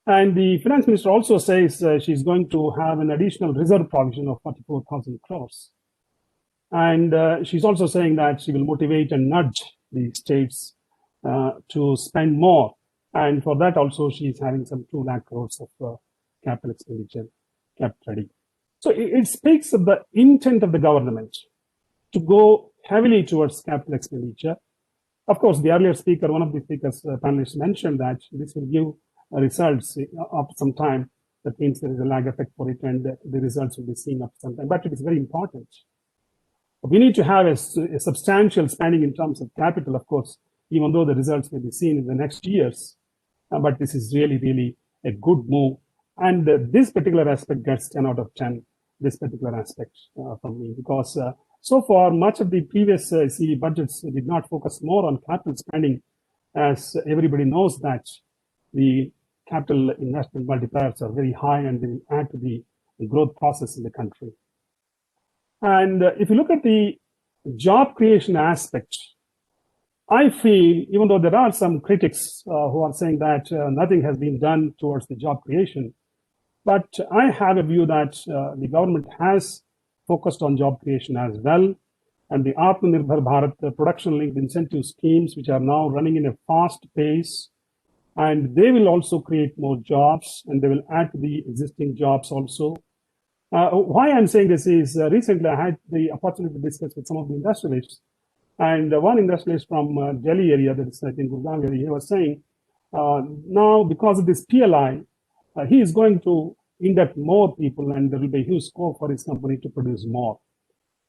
And the finance minister also says she's going to have an additional reserve provision of 44,000 crores. And she's also saying that she will motivate and nudge the states to spend more. And for that also, she's having some 2 lakh crores of capital expenditure kept ready. So it speaks of the intent of the government to go heavily towards capital expenditure. Of course, the earlier speaker, one of the speakers, panelists mentioned that this will give results after some time. That means there is a lag effect for it and the results will be seen after some time. But it is very important. We need to have a substantial spending in terms of capital, of course, even though the results may be seen in the next years. But this is really, really a good move. And this particular aspect gets 10 out of 10, this particular aspect from me, because so far, much of the previous CE budgets did not focus more on capital spending, as everybody knows that the capital investment multipliers are very high and they add to the growth process in the country. And if you look at the job creation aspect, I feel, even though there are some critics who are saying that nothing has been done towards the job creation, but I have a view that the government has focused on job creation as well. And the Atmanirbhar Bharat production-linked incentive schemes, which are now running in a fast pace, and they will also create more jobs, and they will add to the existing jobs also. Why I'm saying this is recently I had the opportunity to discuss with some of the industrialists, and one industrialist from Delhi area, that is I think Gurgaon area, he was saying now because of this PLI, he is going to induct more people, and there will be a huge scope for his company to produce more.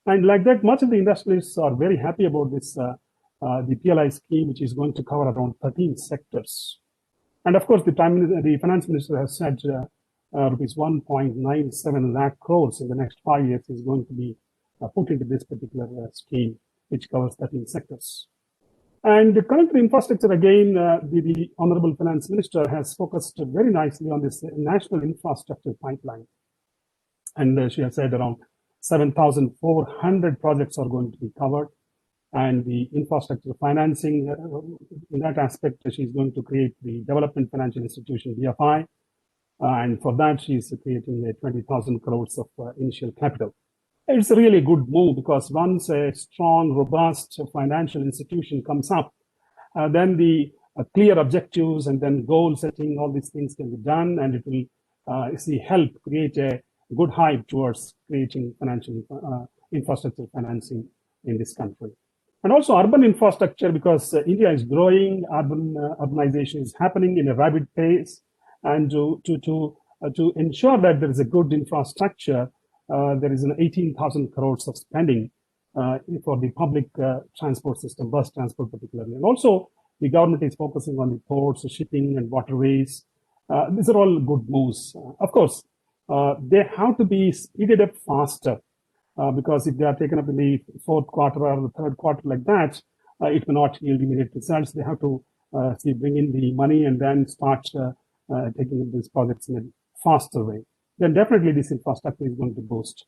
And like that, much of the industrialists are very happy about this, the PLI scheme, which is going to cover around 13 sectors. And of course, the finance minister has said rupees 1.97 lakh crores in the next 5 years is going to be put into this particular scheme, which covers 13 sectors. And coming to the infrastructure again, the Honorable Finance Minister has focused very nicely on this national infrastructure pipeline. And she has said around 7,400 projects are going to be covered. And the infrastructure financing, in that aspect, she's going to create the Development Financial Institution, DFI. And for that, she's creating 20,000 crores of initial capital. It's a really good move because once a strong, robust financial institution comes up, then the clear objectives and then goal setting, all these things can be done, and it will help create a good hype towards creating financial infrastructure financing in this country. And also urban infrastructure, because India is growing, urbanization is happening in a rapid pace, and to ensure that there is a good infrastructure, there is an 18,000 crores of spending for the public transport system, bus transport particularly. And also the government is focusing on the ports, shipping and waterways. These are all good moves. Of course, they have to be speeded up faster because if they are taken up in the fourth quarter or the third quarter like that, it may not yield immediate results. They have to bring in the money and then start taking these projects in a faster way. Then definitely this infrastructure is going to boost.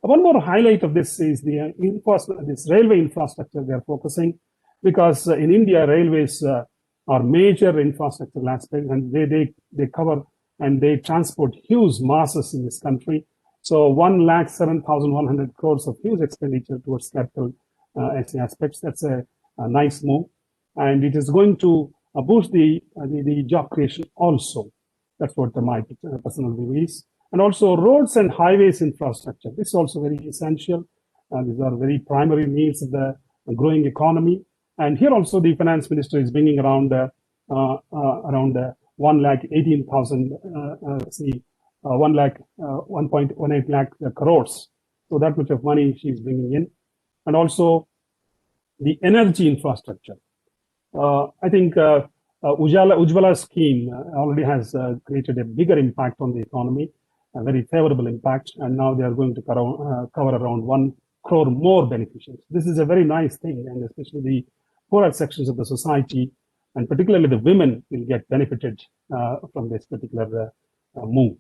One more highlight of this is this railway infrastructure they are focusing, because in India, railways are major infrastructure aspect, and they cover and they transport huge masses in this country. So 1,07,100 crores of huge expenditure towards capital aspects. That's a nice move, and it is going to boost the job creation also. That's what my personal view is. And also roads and highways infrastructure. This is also very essential. These are very primary needs of the growing economy. And here also the finance minister is bringing around 1.18 lakh crores. So that much of money she's bringing in. And also the energy infrastructure. I think Ujjwala scheme already has created a bigger impact on the economy, a very favorable impact, and now they are going to cover around 1 crore more beneficiaries. This is a very nice thing, and especially the poorer sections of the society, and particularly the women, will get benefited from this particular move.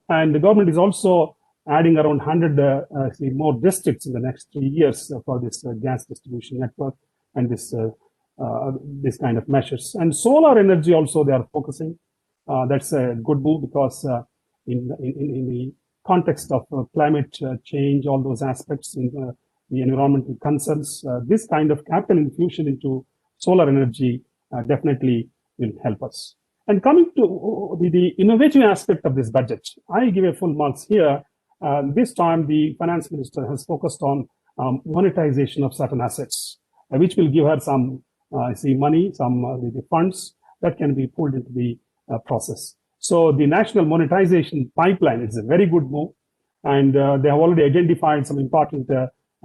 And the government is also adding around 100 more districts in the next 3 years for this gas distribution network and this kind of measures. And solar energy also they are focusing. That's a good move because in the context of climate change, all those aspects in the environmental concerns, this kind of capital infusion into solar energy definitely will help us. And coming to the innovative aspect of this budget, I give a full marks here. This time the finance minister has focused on monetization of certain assets, which will give her some money, some the funds that can be pulled into the process. So the national monetization pipeline is a very good move, and they have already identified some important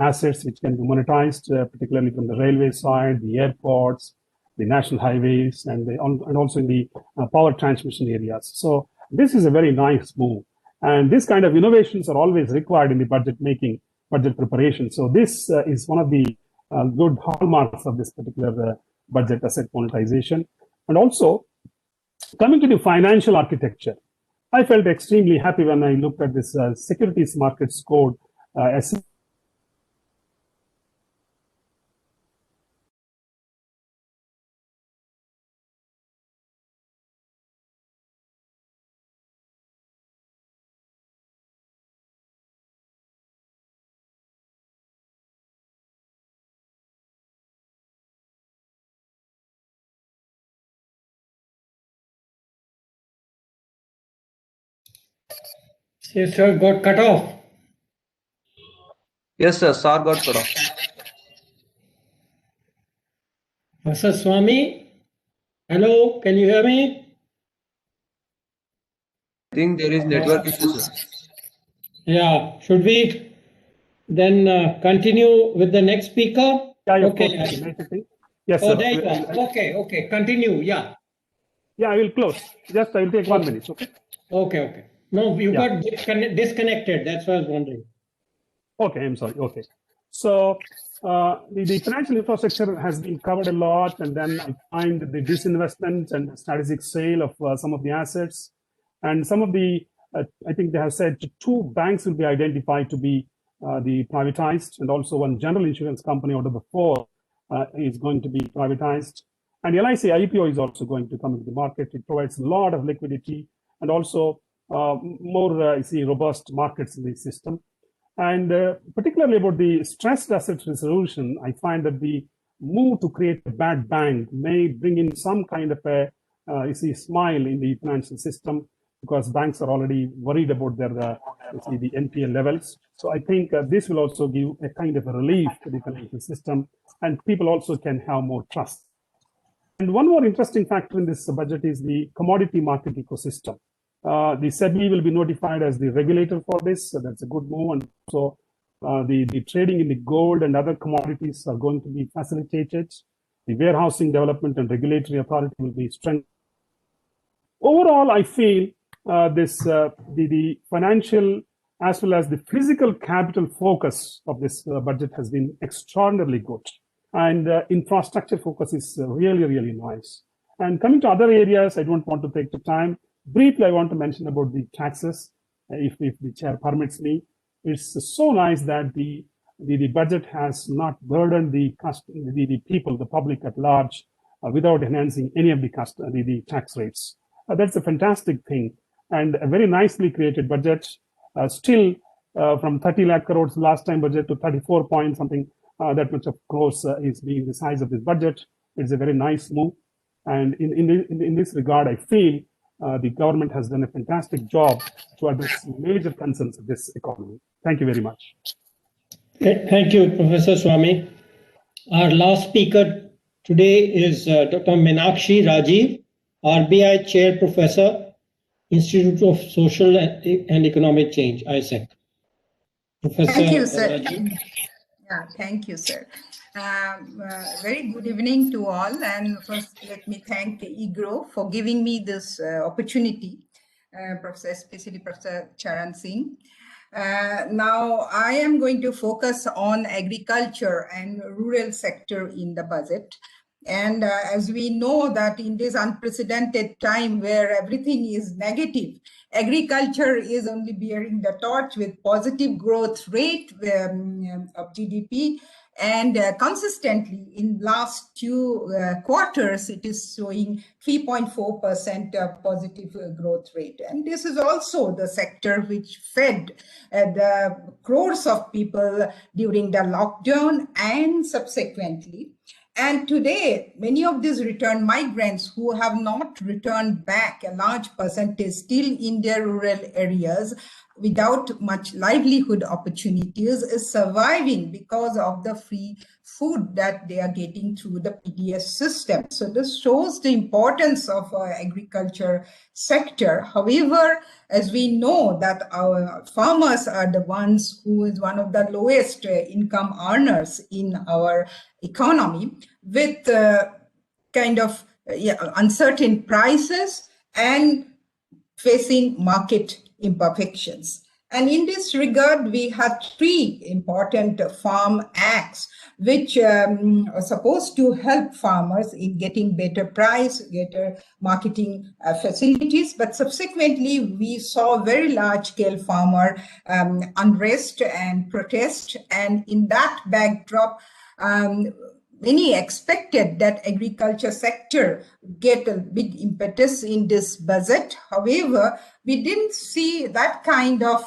assets which can be monetized, particularly from the railway side, the airports, the national highways, and also in the power transmission areas. So this is a very nice move, and this kind of innovations are always required in the budget making, budget preparation. So this is one of the good hallmarks of this particular budget, asset monetization. And also, coming to the financial architecture, I felt extremely happy when I looked at this securities markets code Yes, sir, got cut off. Yes, sir. SAR got cut off. Professor Swami, hello, can you hear me? I think there is network issue, sir. Yeah, should we then continue with the next speaker? Yeah, of Okay. course, Mr. Mehta. Yes, Oh, sir. there you are. Okay, continue. Yeah. Yeah, I will close. Just I will take 1 minute. Okay. Okay. No, you Yeah. got disconnected. That's what I was wondering. Okay, I'm sorry. Okay. So the financial infrastructure has been covered a lot, and then I find the disinvestment and strategic sale of some of the assets, and some of the, I think they have said 2 banks will be identified to be the privatized, and also one general insurance company out of the 4 is going to be privatized. And LIC IPO is also going to come into the market. It provides a lot of liquidity and also more robust markets in the system. And particularly about the stressed asset resolution, I find that the move to create a bad bank may bring in some kind of a smile in the financial system, because banks are already worried about their the NPL levels. So I think this will also give a kind of a relief to the financial system, and people also can have more trust. And one more interesting factor in this budget is the commodity market ecosystem. The SEBI will be notified as the regulator for this, so that's a good move. And so the trading in the gold and other commodities are going to be facilitated. The warehousing development and regulatory authority will be strengthened. Overall, I feel the financial as well as the physical capital focus of this budget has been extraordinarily good. And infrastructure focus is really, really nice. And coming to other areas, I don't want to take the time. Briefly, I want to mention about the taxes, if the chair permits me. It's so nice that the budget has not burdened the people, the public at large, without enhancing any of the tax rates. That's a fantastic thing, and a very nicely created budget. Still, from 30 lakh crores last time budget to 34 point something, that much of course is being the size of this budget. It's a very nice move, and in this regard, I feel the government has done a fantastic job to address major concerns of this economy. Thank you very much. Thank you, Professor Swami. Our last speaker today is Dr. Meenakshi Rajiv, RBI Chair Professor, Institute of Social and Economic Change, ISEC. Professor Thank you, sir. Rajiv. Yeah, thank you, sir. Very good evening to all. And first, let me thank EGROW for giving me this opportunity, especially Professor Charan Singh. Now, I am going to focus on agriculture and rural sector in the budget. And as we know that in this unprecedented time where everything is negative, agriculture is only bearing the torch with positive growth rate of GDP. And consistently in last 2 quarters, it is showing 3.4% positive growth rate. And this is also the sector which fed the crores of people during the lockdown and subsequently. And today, many of these returned migrants who have not returned back, a large percentage still in their rural areas without much livelihood opportunities, is surviving because of the free food that they are getting through the PDS system. So this shows the importance of our agriculture sector. However, as we know that our farmers are the ones who is one of the lowest income earners in our economy, with kind of uncertain prices and facing market imperfections. And in this regard, we have 3 important farm acts which are supposed to help farmers in getting better price, better marketing facilities. But subsequently, we saw very large-scale farmer unrest and protest. And in that backdrop, many expected that agriculture sector get a big impetus in this budget. However, we didn't see that kind of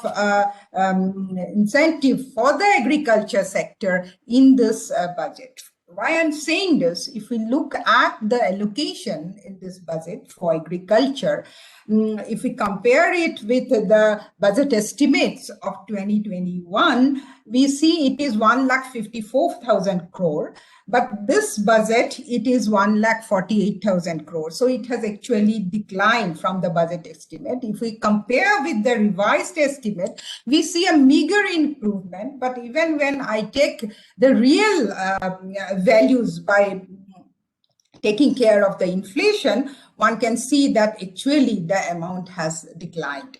incentive for the agriculture sector in this budget. why I'm saying this, if we look at the allocation in this budget for agriculture, if we compare it with the budget estimates of 2021, we see it is 1,54,000 crore. But this budget, it is 1,48,000 crore. So it has actually declined from the budget estimate. If we compare with the revised estimate, we see a meager improvement. But even when I take the real values by taking care of the inflation, one can see that actually the amount has declined.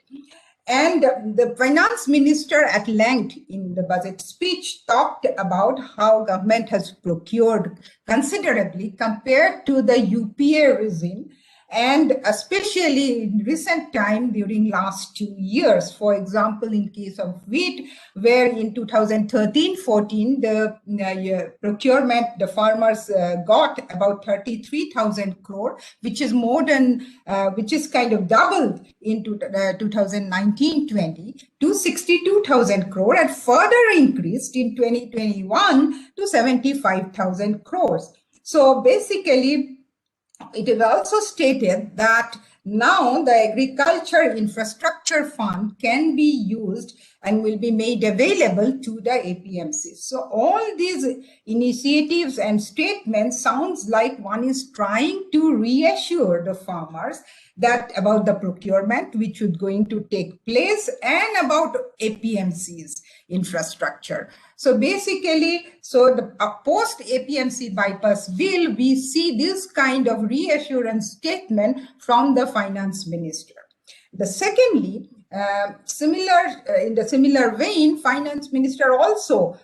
And the finance minister at length in the budget speech talked about how government has procured considerably compared to the UPA regime, and especially in recent time during last 2 years. For example, in case of wheat, where in 2013-14 the procurement, the farmers got about 33,000 crore, which is more than which is kind of doubled into 2019-20 to 62,000 crore, and further increased in 2021 to 75,000 crores. So basically, it is also stated that now the agriculture infrastructure fund can be used and will be made available to the APMCs. So all these initiatives and statements sounds like one is trying to reassure the farmers that about the procurement which is going to take place and about APMC's infrastructure. So basically, so the post APMC bypass bill, we see this kind of reassurance statement from the finance minister. The secondly, in the similar vein, finance minister also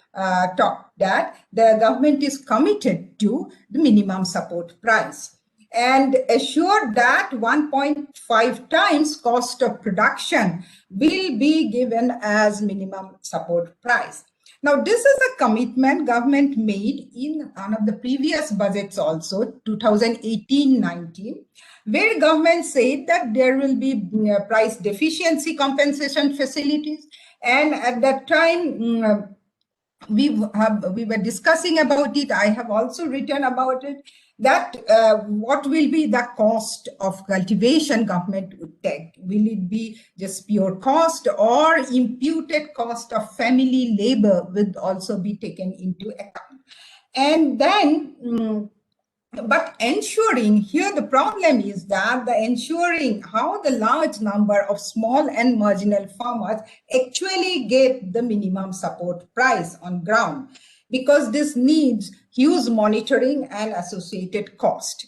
talked that the government is committed to the minimum support price and assured that 1.5 times cost of production will be given as minimum support price. Now, this is a commitment government made in one of the previous budgets also, 2018-19, where government said that there will be price deficiency compensation facilities. And at that time, we were discussing about it. I have also written about it, that what will be the cost of cultivation government would take? Will it be just pure cost, or imputed cost of family labor would also be taken into account? And then, but ensuring, here the problem is that the ensuring how the large number of small and marginal farmers actually get the minimum support price on ground, because this needs huge monitoring and associated cost.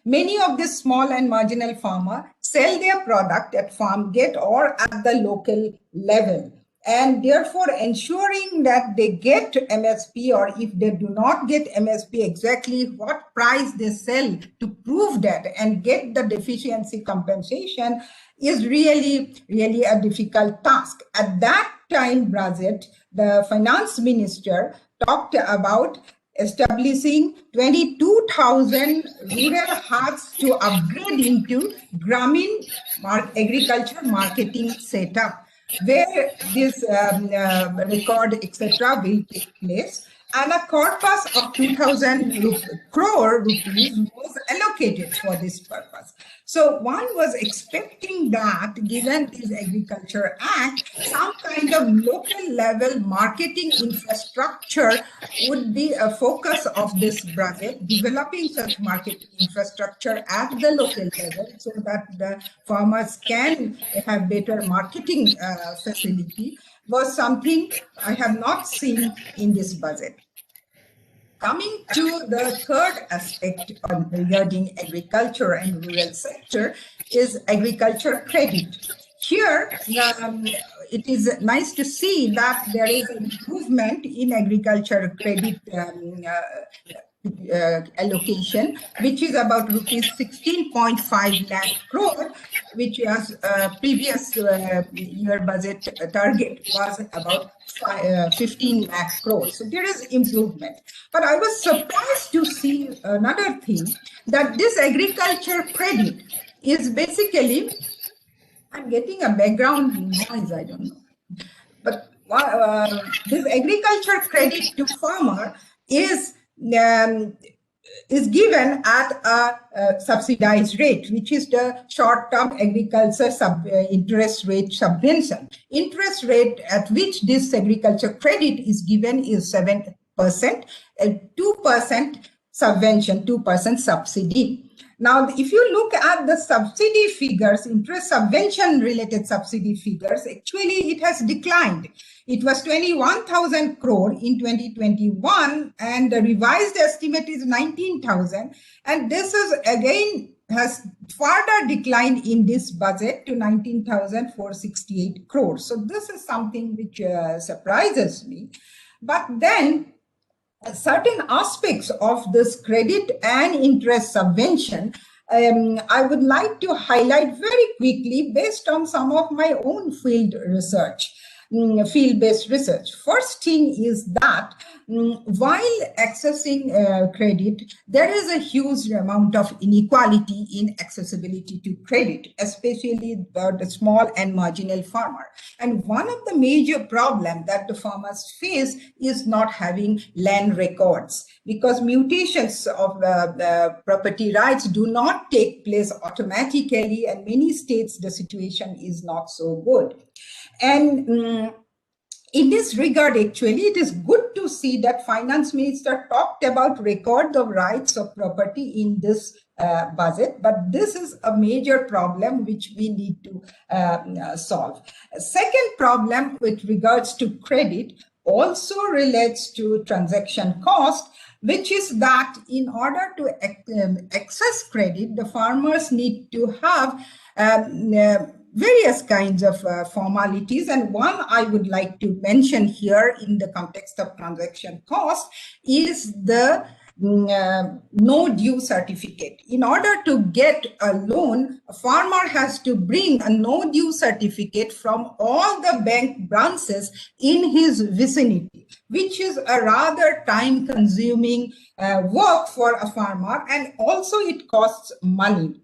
Many of the small and marginal farmers sell their product at farm gate or at the local level, and therefore ensuring that they get MSP, or if they do not get MSP, exactly what price they sell to prove that and get the deficiency compensation is really a difficult task. At that time, budget, the finance minister talked about establishing 22,000 rural huts to upgrade into Grameen agriculture marketing setup, where this record, etc., will take place. And a corpus of 2,000 crore rupees was allocated for this purpose. So one was expecting that, given this Agriculture Act, some kind of local level marketing infrastructure would be a focus of this budget, developing such marketing infrastructure at the local level so that the farmers can have better marketing facility, was something I have not seen in this budget. Coming to the third aspect regarding agriculture and rural sector is agriculture credit. Here, it is nice to see that there is an improvement in agriculture credit allocation, which is about rupees 16.5 lakh crore, which was previous year budget target was about 15 lakh crores. So there is improvement. But I was surprised to see another thing, that this agriculture credit is basically, I'm getting a background noise, I don't know. But this agriculture credit to farmer is is given at a subsidized rate, which is the short-term agriculture interest rate subvention. Interest rate at which this agriculture credit is given is 7%, 2% subvention, 2% subsidy. Now, if you look at the subsidy figures, interest subvention related subsidy figures, actually it has declined. It was 21,000 crore in 2021, and the revised estimate is 19,000. And this is again has further declined in this budget to 19,468 crores. So this is something which surprises me. But then certain aspects of this credit and interest subvention, I would like to highlight very quickly based on some of my own field research. Field-based research. First thing is that while accessing credit, there is a huge amount of inequality in accessibility to credit, especially the small and marginal farmer. And one of the major problems that the farmers face is not having land records, because mutations of the property rights do not take place automatically, and many states the situation is not so good. And in this regard, actually, it is good to see that Finance Minister talked about record of rights of property in this budget, but this is a major problem which we need to solve. A second problem with regards to credit also relates to transaction cost, which is that in order to access credit, the farmers need to have various kinds of formalities, and one I would like to mention here in the context of transaction cost is the no due certificate. In order to get a loan, a farmer has to bring a no due certificate from all the bank branches in his vicinity, which is a rather time consuming work for a farmer, and also it costs money.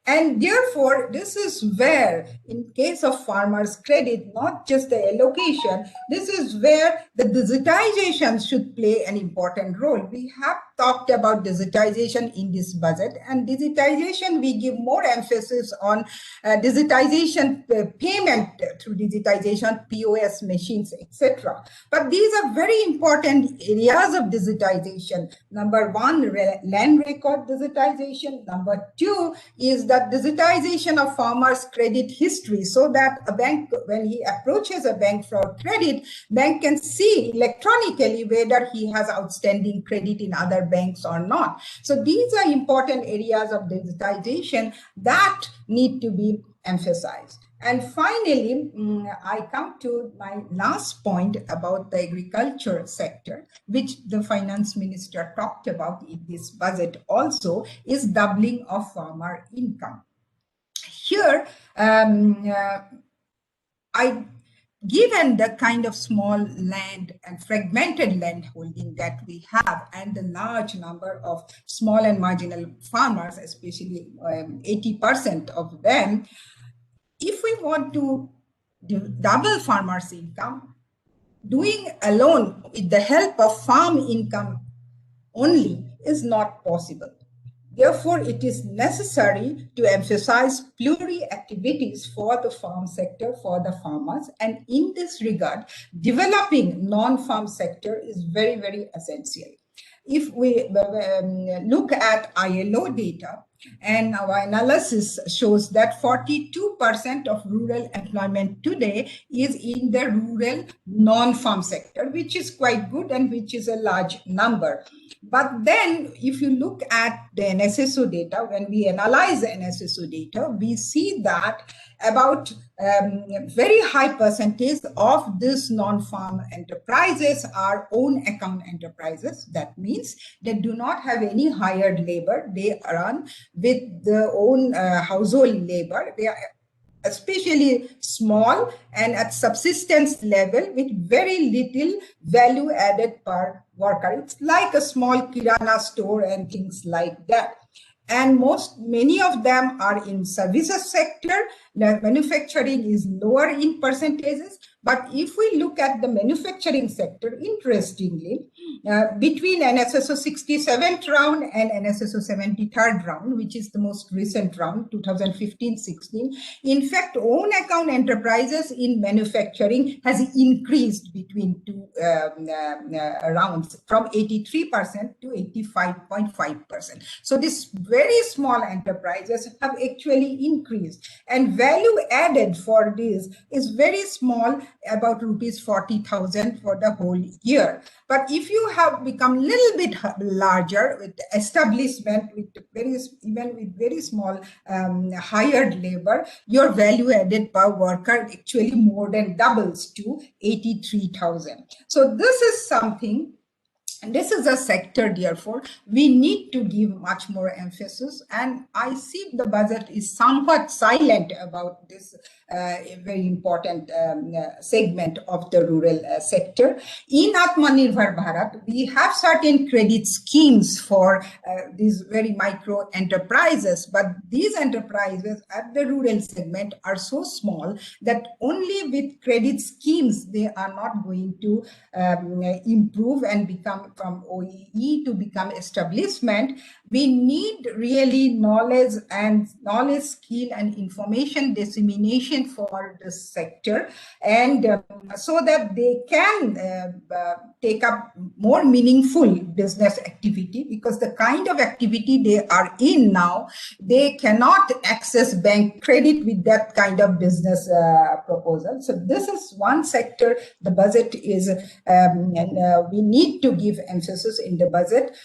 And therefore, this is where, in case of farmers' credit, not just the allocation, this is where the digitization should play an important role. We have talked about digitization in this budget, and digitization, we give more emphasis on digitization payment through digitization, POS machines, etc. But these are very important areas of digitization. Number one, land record digitization. Number two is the digitization of farmers' credit history, so that a bank, when he approaches a bank for credit, bank can see electronically whether he has outstanding credit in other banks or not. So these are important areas of digitization that need to be emphasized. And finally, I come to my last point about the agriculture sector, which the finance minister talked about in this budget also, is doubling of farmer income. Here, given the kind of small land and fragmented land holding that we have, and the large number of small and marginal farmers, especially 80% of them, if we want to double farmers' income, doing alone with the help of farm income only is not possible. Therefore, it is necessary to emphasize pluri-activities for the farm sector, for the farmers. And in this regard, developing non-farm sector is very, very essential. If we look at ILO data, and our analysis shows that 42% of rural employment today is in the rural non-farm sector, which is quite good and which is a large number. But then if you look at the NSSO data, when we analyze the NSSO data, we see that about very high percentage of these non-farm enterprises are own account enterprises. That means they do not have any hired labor. They run with their own household labor. They are especially small and at subsistence level with very little value added per worker. It's like a small kirana store and things like that. And many of them are in services sector. The manufacturing is lower in percentages, But if we look at the manufacturing sector, interestingly, between NSSO 67th round and NSSO 73rd round, which is the most recent round, 2015-16, in fact, own account enterprises in manufacturing has increased between two rounds from 83% to 85.5%. So these very small enterprises have actually increased, and value added for this is very small, about rupees 40,000 for the whole year. But if you have become a little bit larger with establishment, with even with very small hired labor, your value added per worker actually more than doubles to 83,000. So this is something. And this is a sector, therefore, we need to give much more emphasis. And I see the budget is somewhat silent about this very important segment of the rural sector. In Atmanirbhar Bharat, we have certain credit schemes for these very micro enterprises, but these enterprises at the rural segment are so small that only with credit schemes they are not going to improve and become from OEE to become establishment. We need really knowledge, skill, and information dissemination for this sector, and so that they can take up more meaningful business activity, because the kind of activity they are in now, they cannot access bank credit with that kind of business proposal. So this is one sector the budget is, we need to give emphasis in the budget.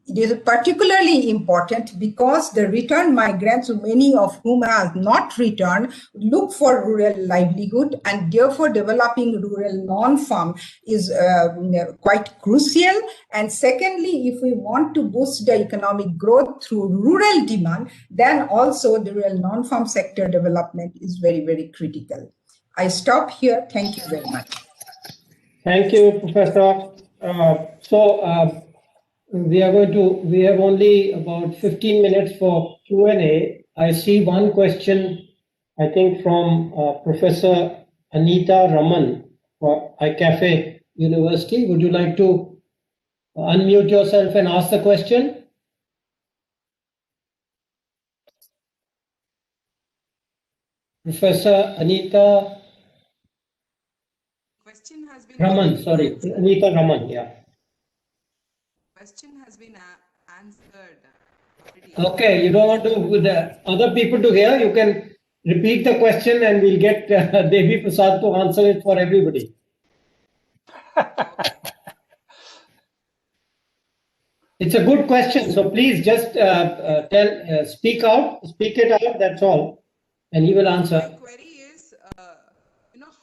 It is particularly important because the returned migrants, many of whom have not returned, look for rural livelihood, and therefore developing rural non-farm is quite crucial. And secondly, if we want to boost the economic growth through rural demand, then also the rural non-farm sector development is very, very critical. I stop here. Thank you very much. Thank you, Professor. We have only about 15 minutes for Q&A. I see one question, I think, from Professor Anita Raman for iCafe University. Would you like to unmute yourself and ask the question? Professor Anita Raman, sorry, Anita Raman, yeah. Question has been answered. Okay, you don't want to other people to hear, you can repeat the question and we'll get Devi Prasad to answer it for everybody. It's a good question, so please just speak it out, that's all, and he will answer. My query is,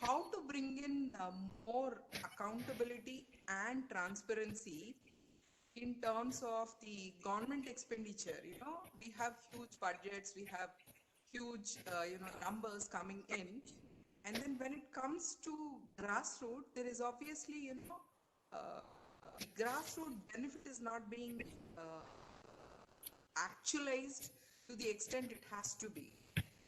how to bring in more accountability and transparency in terms of the government expenditure. We have huge budgets, we have huge, numbers coming in, and then when it comes to grassroots, there is obviously, the grassroots benefit is not being actualized to the extent it has to be.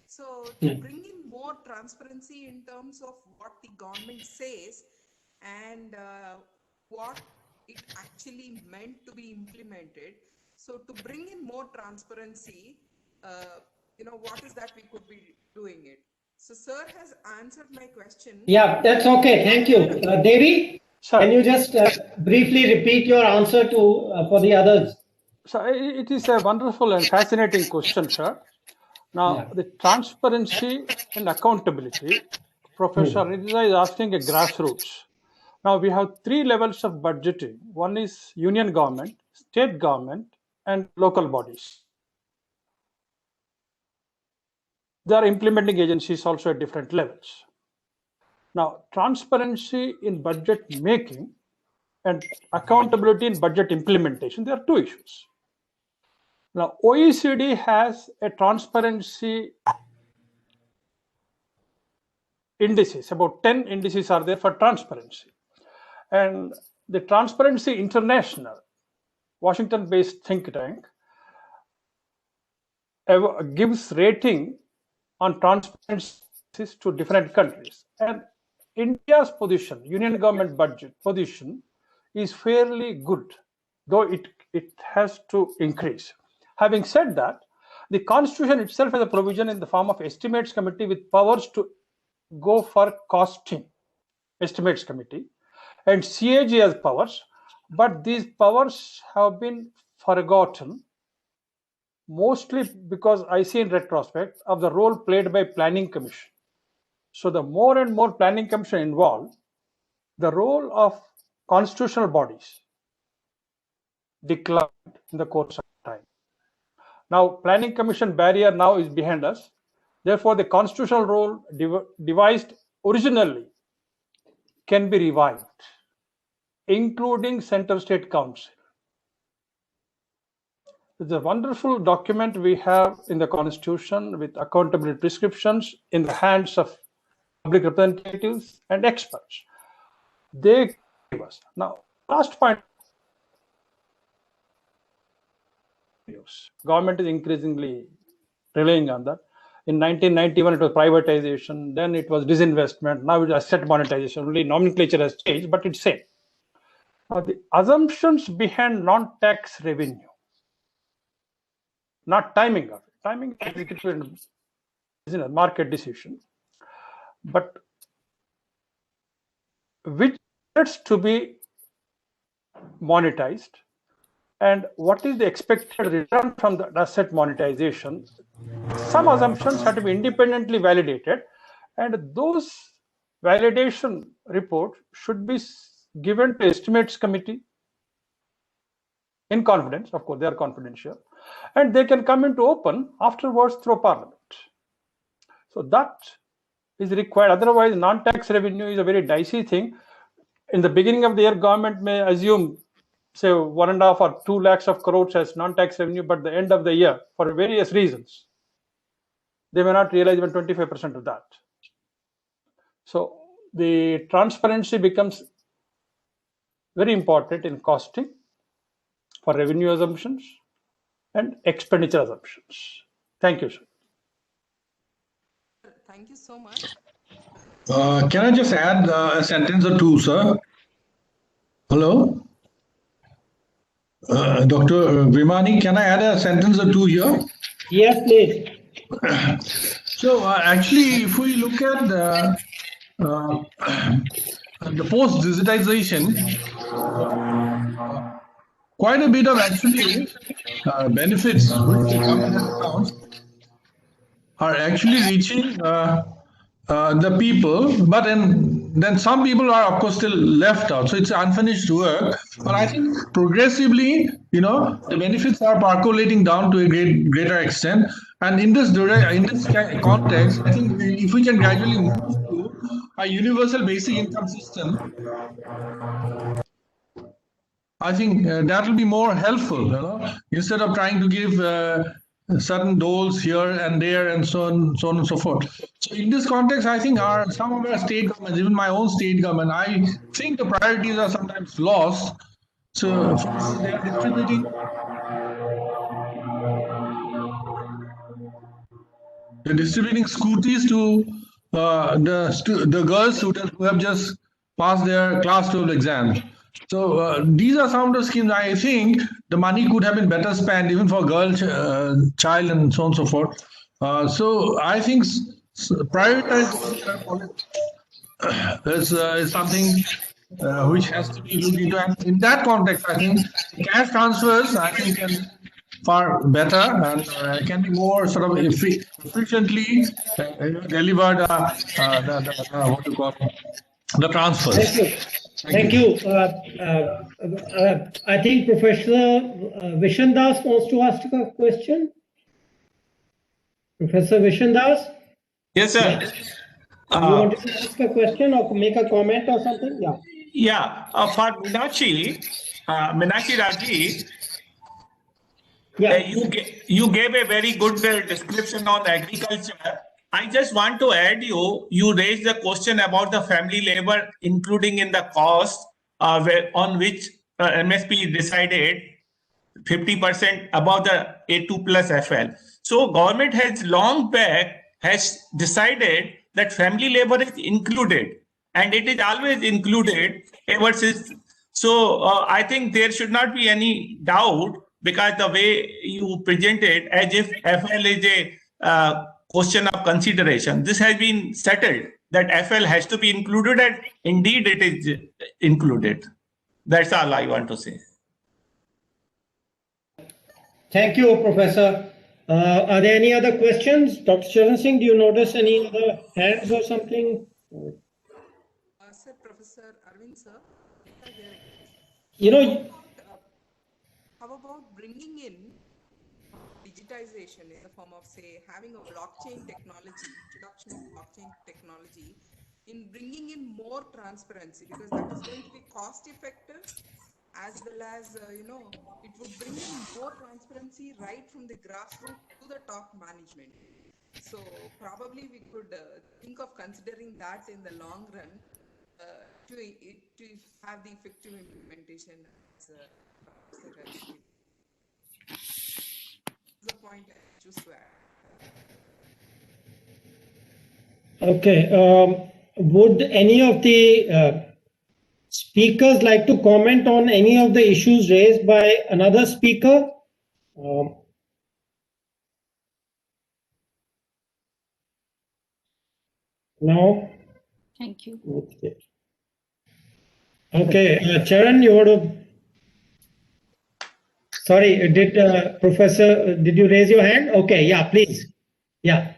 So to bring in more transparency in terms of what the government says and what it actually meant to be implemented. So to bring in more transparency, what is that we could be doing it? So sir has answered my question. Yeah, that's okay. Thank you. Devi, can you just briefly repeat your answer for the others? So it is a wonderful and fascinating question, sir. Now, the transparency and accountability, Professor Ridza is asking a grassroots. Now, we have three levels of budgeting. One is union government, state government, and local bodies. There are implementing agencies also at different levels. Now, transparency in budget making and accountability in budget implementation, there are two issues. Now, OECD has a transparency indices, about 10 indices are there for transparency. And the Transparency International, Washington-based think tank, gives rating on transparency to different countries. And India's position, union government budget position, is fairly good, though it has to increase. Having said that, the Constitution itself has a provision in the form of estimates committee with powers to go for costing, estimates committee, and CAG has powers, but these powers have been forgotten, mostly because I see in retrospect of the role played by planning commission. So the more and more planning commission involved, the role of constitutional bodies declined in the course of time. Now, planning commission barrier now is behind us. Therefore, the constitutional role devised originally can be revived, including Center State Council. It's a wonderful document we have in the Constitution with accountability prescriptions in the hands of public representatives and experts. They give us. Now, last point. Government is increasingly relying on that. In 1991, it was privatization, then it was disinvestment, now it's asset monetization. Only nomenclature has changed, but it's same. Now, the assumptions behind non-tax revenue, not timing of it. Timing is a market decision, but which assets to be monetized and what is the expected return from the asset monetization. Some assumptions have to be independently validated, and those validation reports should be given to estimates committee in confidence. Of course, they are confidential, and they can come into open afterwards through Parliament. So that is required. Otherwise, non-tax revenue is a very dicey thing. In the beginning of the year, government may assume, say, 1.5 or 2 lakhs of crores as non-tax revenue, but the end of the year, for various reasons, they may not realize even 25% of that. So the transparency becomes very important in costing for revenue assumptions and expenditure assumptions. Thank you, sir. Thank you so much. Can I just add a sentence or two, sir? Hello? Dr. Vimani, can I add a sentence or two here? Yes, please. So actually, if we look at the post-digitization, quite a bit of actually benefits which the government has announced are actually reaching the people, but then some people are of course still left out. So it's unfinished work. But I think progressively, the benefits are percolating down to a greater extent. And in this context, I think if we can gradually move to a universal basic income system, I think that will be more helpful, instead of trying to give certain doles here and there and so on and so forth. So in this context, I think some of our state governments, even my own state government, I think the priorities are sometimes lost. So for instance, they are distributing scooties to the girl students who have just passed their class 12 exams. So these are some of the schemes. I think the money could have been better spent even for girl child and so on and so forth. So I think prioritization is something which has to be looked into. And in that context, I think cash transfers, I think, can far better and can be more sort of efficiently delivered what you call the transfers. Thank you. Thank you. I think Professor Vishandas wants to ask a question. Professor Vishandas? Yes, sir. You wanted to ask a question or make a comment or something? Yeah. Yeah. For Meenakshi Raji, yeah. You gave a very good description on agriculture. I just want to add you raised the question about the family labor, including in the cost on which MSP decided 50% above the A2 plus FL. So government has long back has decided that family labor is included. and it is always included ever since. So I think there should not be any doubt, because the way you present it as if FL is a question of consideration, this has been settled that FL has to be included, and indeed it is included. That's all I want to say. Thank you, Professor. Are there any other questions? Dr. Charan Singh, do you notice any other hands or something? Sir, Professor Arvind, sir, You know, how about bringing in digitization in the form of, say, having a blockchain technology, introduction of blockchain technology, in bringing in more transparency, because that is going to be cost effective, as well as, it would bring in more transparency right from the grassroots to the top management. So probably we could think of considering that in the long run to have the effective implementation. As Professor has stated. The point I choose to add. okay. Would any of the speakers like to comment on any of the issues raised by another speaker? No? Thank you. Okay, Charan, you want to... Sorry, did Professor, did you raise your hand? Okay, yeah, please. Yeah.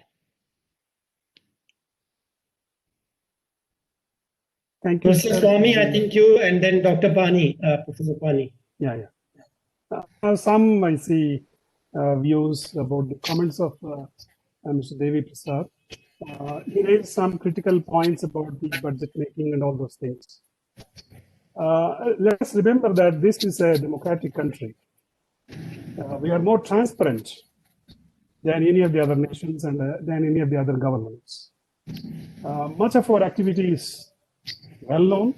Thank you, Professor sir. Swami, I think you, and then Dr. Pani, Professor Pani. Yeah. I have some, I see, views about the comments of Mr. Devi Prasad. He raised some critical points about the budget making and all those things. Let us remember that this is a democratic country. We are more transparent than any of the other nations and than any of the other governments. Much of our activity is well known,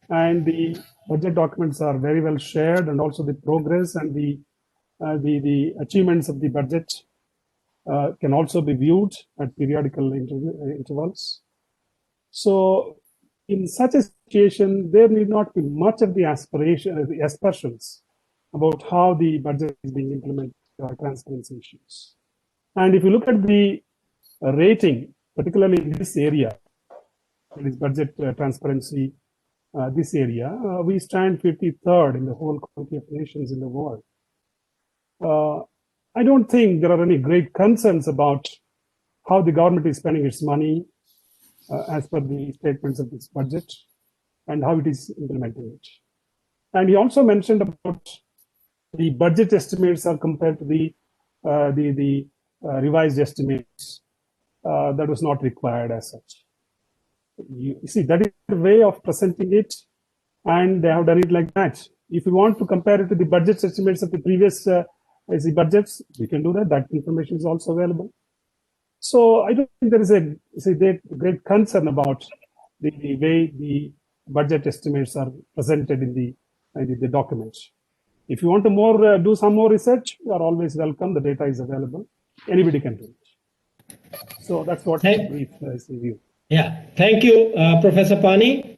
and the budget documents are very well shared, and also the progress and the achievements of the budget can also be viewed at periodical intervals. So in such a situation, there need not be much of the aspersions about how the budget is being implemented, transparency issues. And if you look at the rating, particularly in this area, that is budget transparency, this area, we stand 53rd in the whole community of nations in the world. I don't think there are any great concerns about how the government is spending its money as per the statements of this budget and how it is implementing it. And he also mentioned about the budget estimates are compared to the revised estimates. That was not required as such. You see, that is the way of presenting it, and they have done it like that. If you want to compare it to the budget estimates of the previous budgets, we can do that. That information is also available. So I don't think there is a great concern about the way the budget estimates are presented in the documents. If you want to do some more research, you are always welcome. The data is available. Anybody can do it. So that's what I brief view. Yeah, thank you, Professor Pani.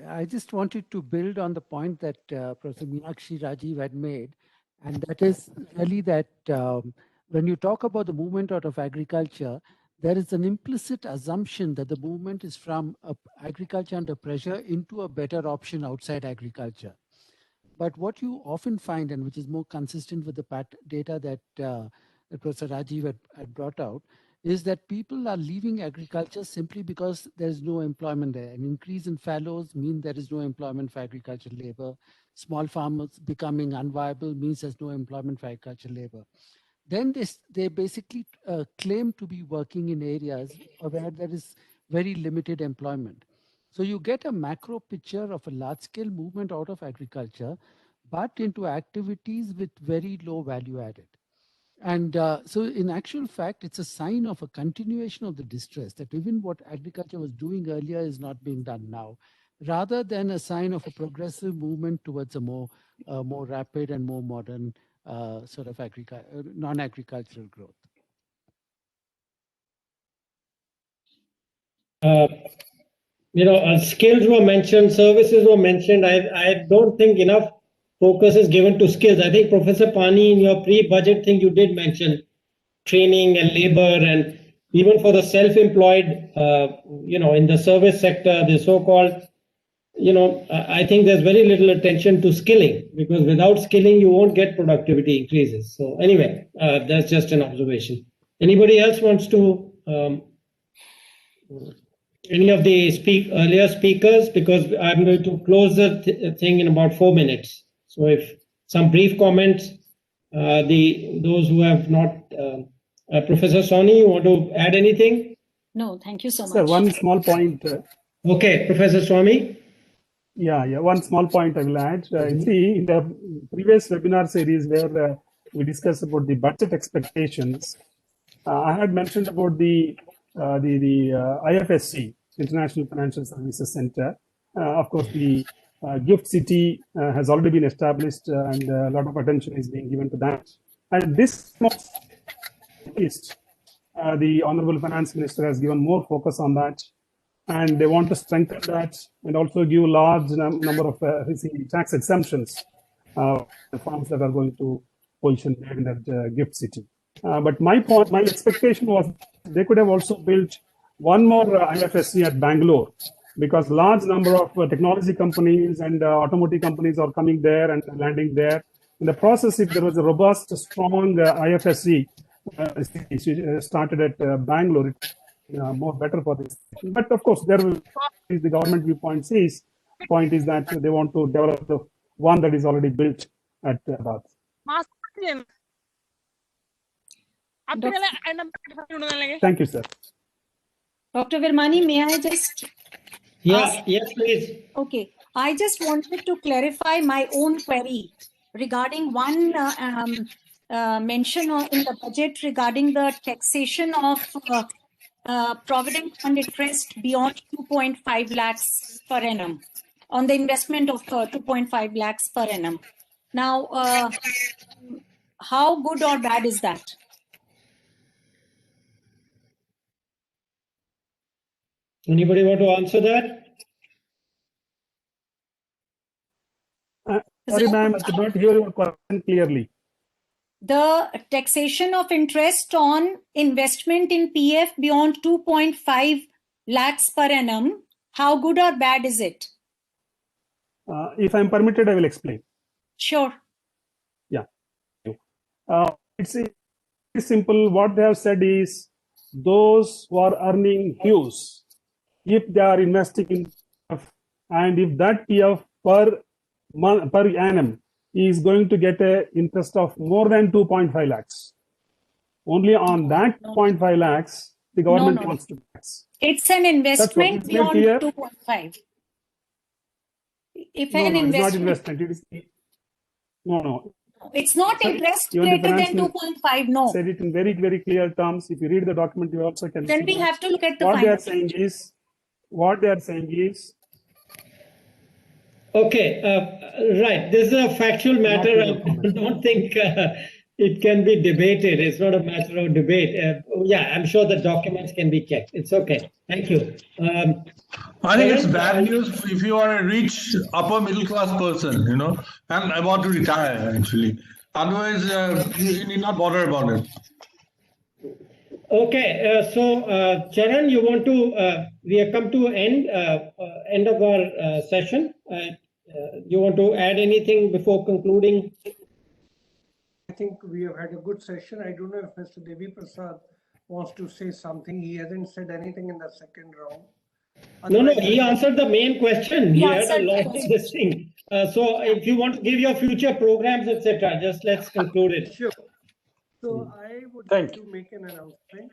I just wanted to build on the point that Professor Meenakshi Rajiv had made, and that is really that when you talk about the movement out of agriculture, there is an implicit assumption that the movement is from agriculture under pressure into a better option outside agriculture. But what you often find, and which is more consistent with the data that Professor Rajiv had brought out, is that people are leaving agriculture simply because there's no employment there. An increase in fallows means there is no employment for agricultural labor. Small farmers becoming unviable means there's no employment for agricultural labor. Then they basically claim to be working in areas where there is very limited employment. So you get a macro picture of a large-scale movement out of agriculture, but into activities with very low value added. And so in actual fact, it's a sign of a continuation of the distress, that even what agriculture was doing earlier is not being done now, rather than a sign of a progressive movement towards a more rapid and more modern sort of non-agricultural growth. Skills were mentioned, services were mentioned. I don't think enough focus is given to skills. I think Professor Pani, in your pre-budget thing, you did mention training and labor, and even for the self-employed, in the service sector, the so-called, I think there's very little attention to skilling, because without skilling, you won't get productivity increases. So anyway, that's just an observation. Anybody else wants to, any of the earlier speakers, because I'm going to close the thing in about 4 minutes. So if some brief comments, those who have not, Professor Soni, you want to add anything? No, thank you so much. Sir, one small point. Okay, Professor Swami. Yeah, one small point I will add. See, in the previous webinar series where we discussed about the budget expectations, I had mentioned about the IFSC, International Financial Services Center. Of course, the Gift City has already been established, and a lot of attention is being given to that. And this list, the Honorable Finance Minister has given more focus on that, and they want to strengthen that and also give large number of tax exemptions, the farms that are going to position there in that Gift City. But my expectation was they could have also built one more IFSC at Bangalore, because large number of technology companies and automotive companies are coming there and landing there. In the process, if there was a robust, strong IFSC started at Bangalore, it more better for this. But of course, there will be the government viewpoint says. Point is that they want to develop the one that is already built at Bath. Thank you, sir. Dr. Virmani, may I just ask? Yes, please. Okay, I just wanted to clarify my own query regarding one mention in the budget regarding the taxation of provident fund interest beyond 2.5 lakhs per annum on the investment of 2.5 lakhs per annum. Now, how good or bad is that? Anybody want to answer that? Sorry, ma'am, I could not hear your question clearly. The taxation of interest on investment in PF beyond 2.5 lakhs per annum, how good or bad is it? If I'm permitted, I will explain. Sure. Yeah. It's simple. What they have said is those who are earning huge, if they are investing in PF, and if that PF per annum is going to get an interest of more than 2.5 lakhs. Only on that 0.5 lakhs, the government wants to tax. It's an investment beyond 2.5. If an it's not investment. investment. It is no. It's not interest greater than 2.5. No. Said it in very, very clear terms. If you read the document, you also can. Then we have to look at the what they are saying is. What they are saying is. Okay, right. This is a factual matter. I don't think it can be debated. It's not a matter of debate. I'm sure the documents can be checked. It's okay. Thank you. I think it's bad news if you are a rich upper middle class person, and I want to retire actually. Otherwise, you need not bother about it. Okay, so Charan, you want to? We have come to end of our session. You want to add anything before concluding? I think we have had a good session. I don't know if Mr. Devi Prasad wants to say something. He hasn't said anything in the second round. No, he answered the main question. He had a lot of this thing. So if you want to give your future programs, etc., just let's conclude it. Sure. So I would like to make an announcement.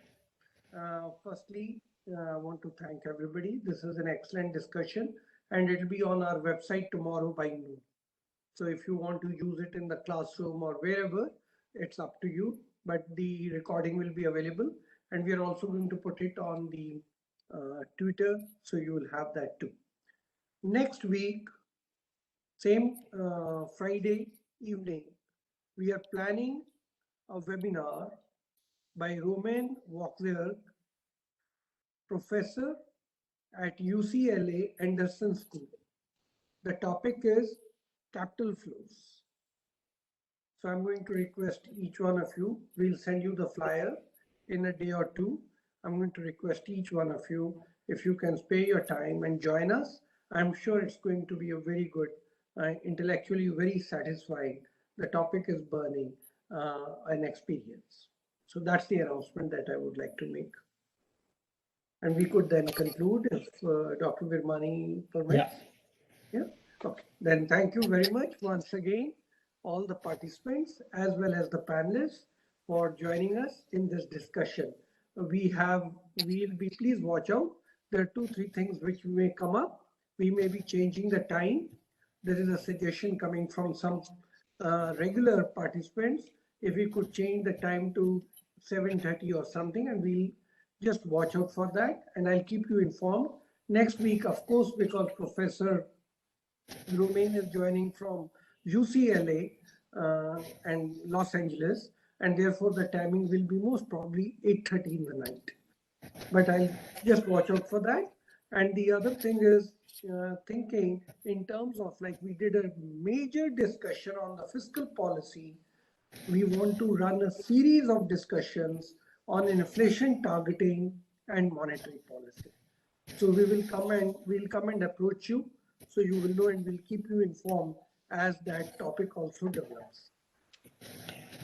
Firstly, I want to thank everybody. This is an excellent discussion, and it will be on our website tomorrow by noon. So if you want to use it in the classroom or wherever, it's up to you. But the recording will be available, and we are also going to put it on the Twitter, so you will have that too. Next week, same Friday evening, we are planning a webinar by Roman Wachsberg, professor at UCLA Anderson School. The topic is capital flows. So I'm going to request each one of you, we'll send you the flyer in a day or two. I'm going to request each one of you, if you can spare your time and join us. I'm sure it's going to be a very good, intellectually very satisfying. The topic is burning, an experience. So that's the announcement that I would like to make. And we could then conclude if Dr. Virmani permits. Yeah. Okay. Then thank you very much once again, all the participants as well as the panelists for joining us in this discussion. We'll be, please watch out. There are 2-3 things which may come up. We may be changing the time. There is a suggestion coming from some regular participants. If we could change the time to 7:30 or something, and we'll just watch out for that. And I'll keep you informed next week, of course, because Professor Romain is joining from UCLA and Los Angeles, and therefore the timing will be most probably 8:30 in the night. But I'll just watch out for that. And the other thing is thinking in terms of, like, we did a major discussion on the fiscal policy. We want to run a series of discussions on inflation targeting and monetary policy. So we'll come and approach you, so you will know, and we'll keep you informed as that topic also develops.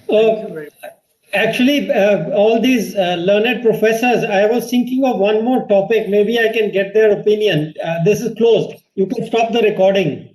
Thank you very much. Actually, all these learned professors, I was thinking of one more topic. Maybe I can get their opinion. This is closed. You can stop the recording.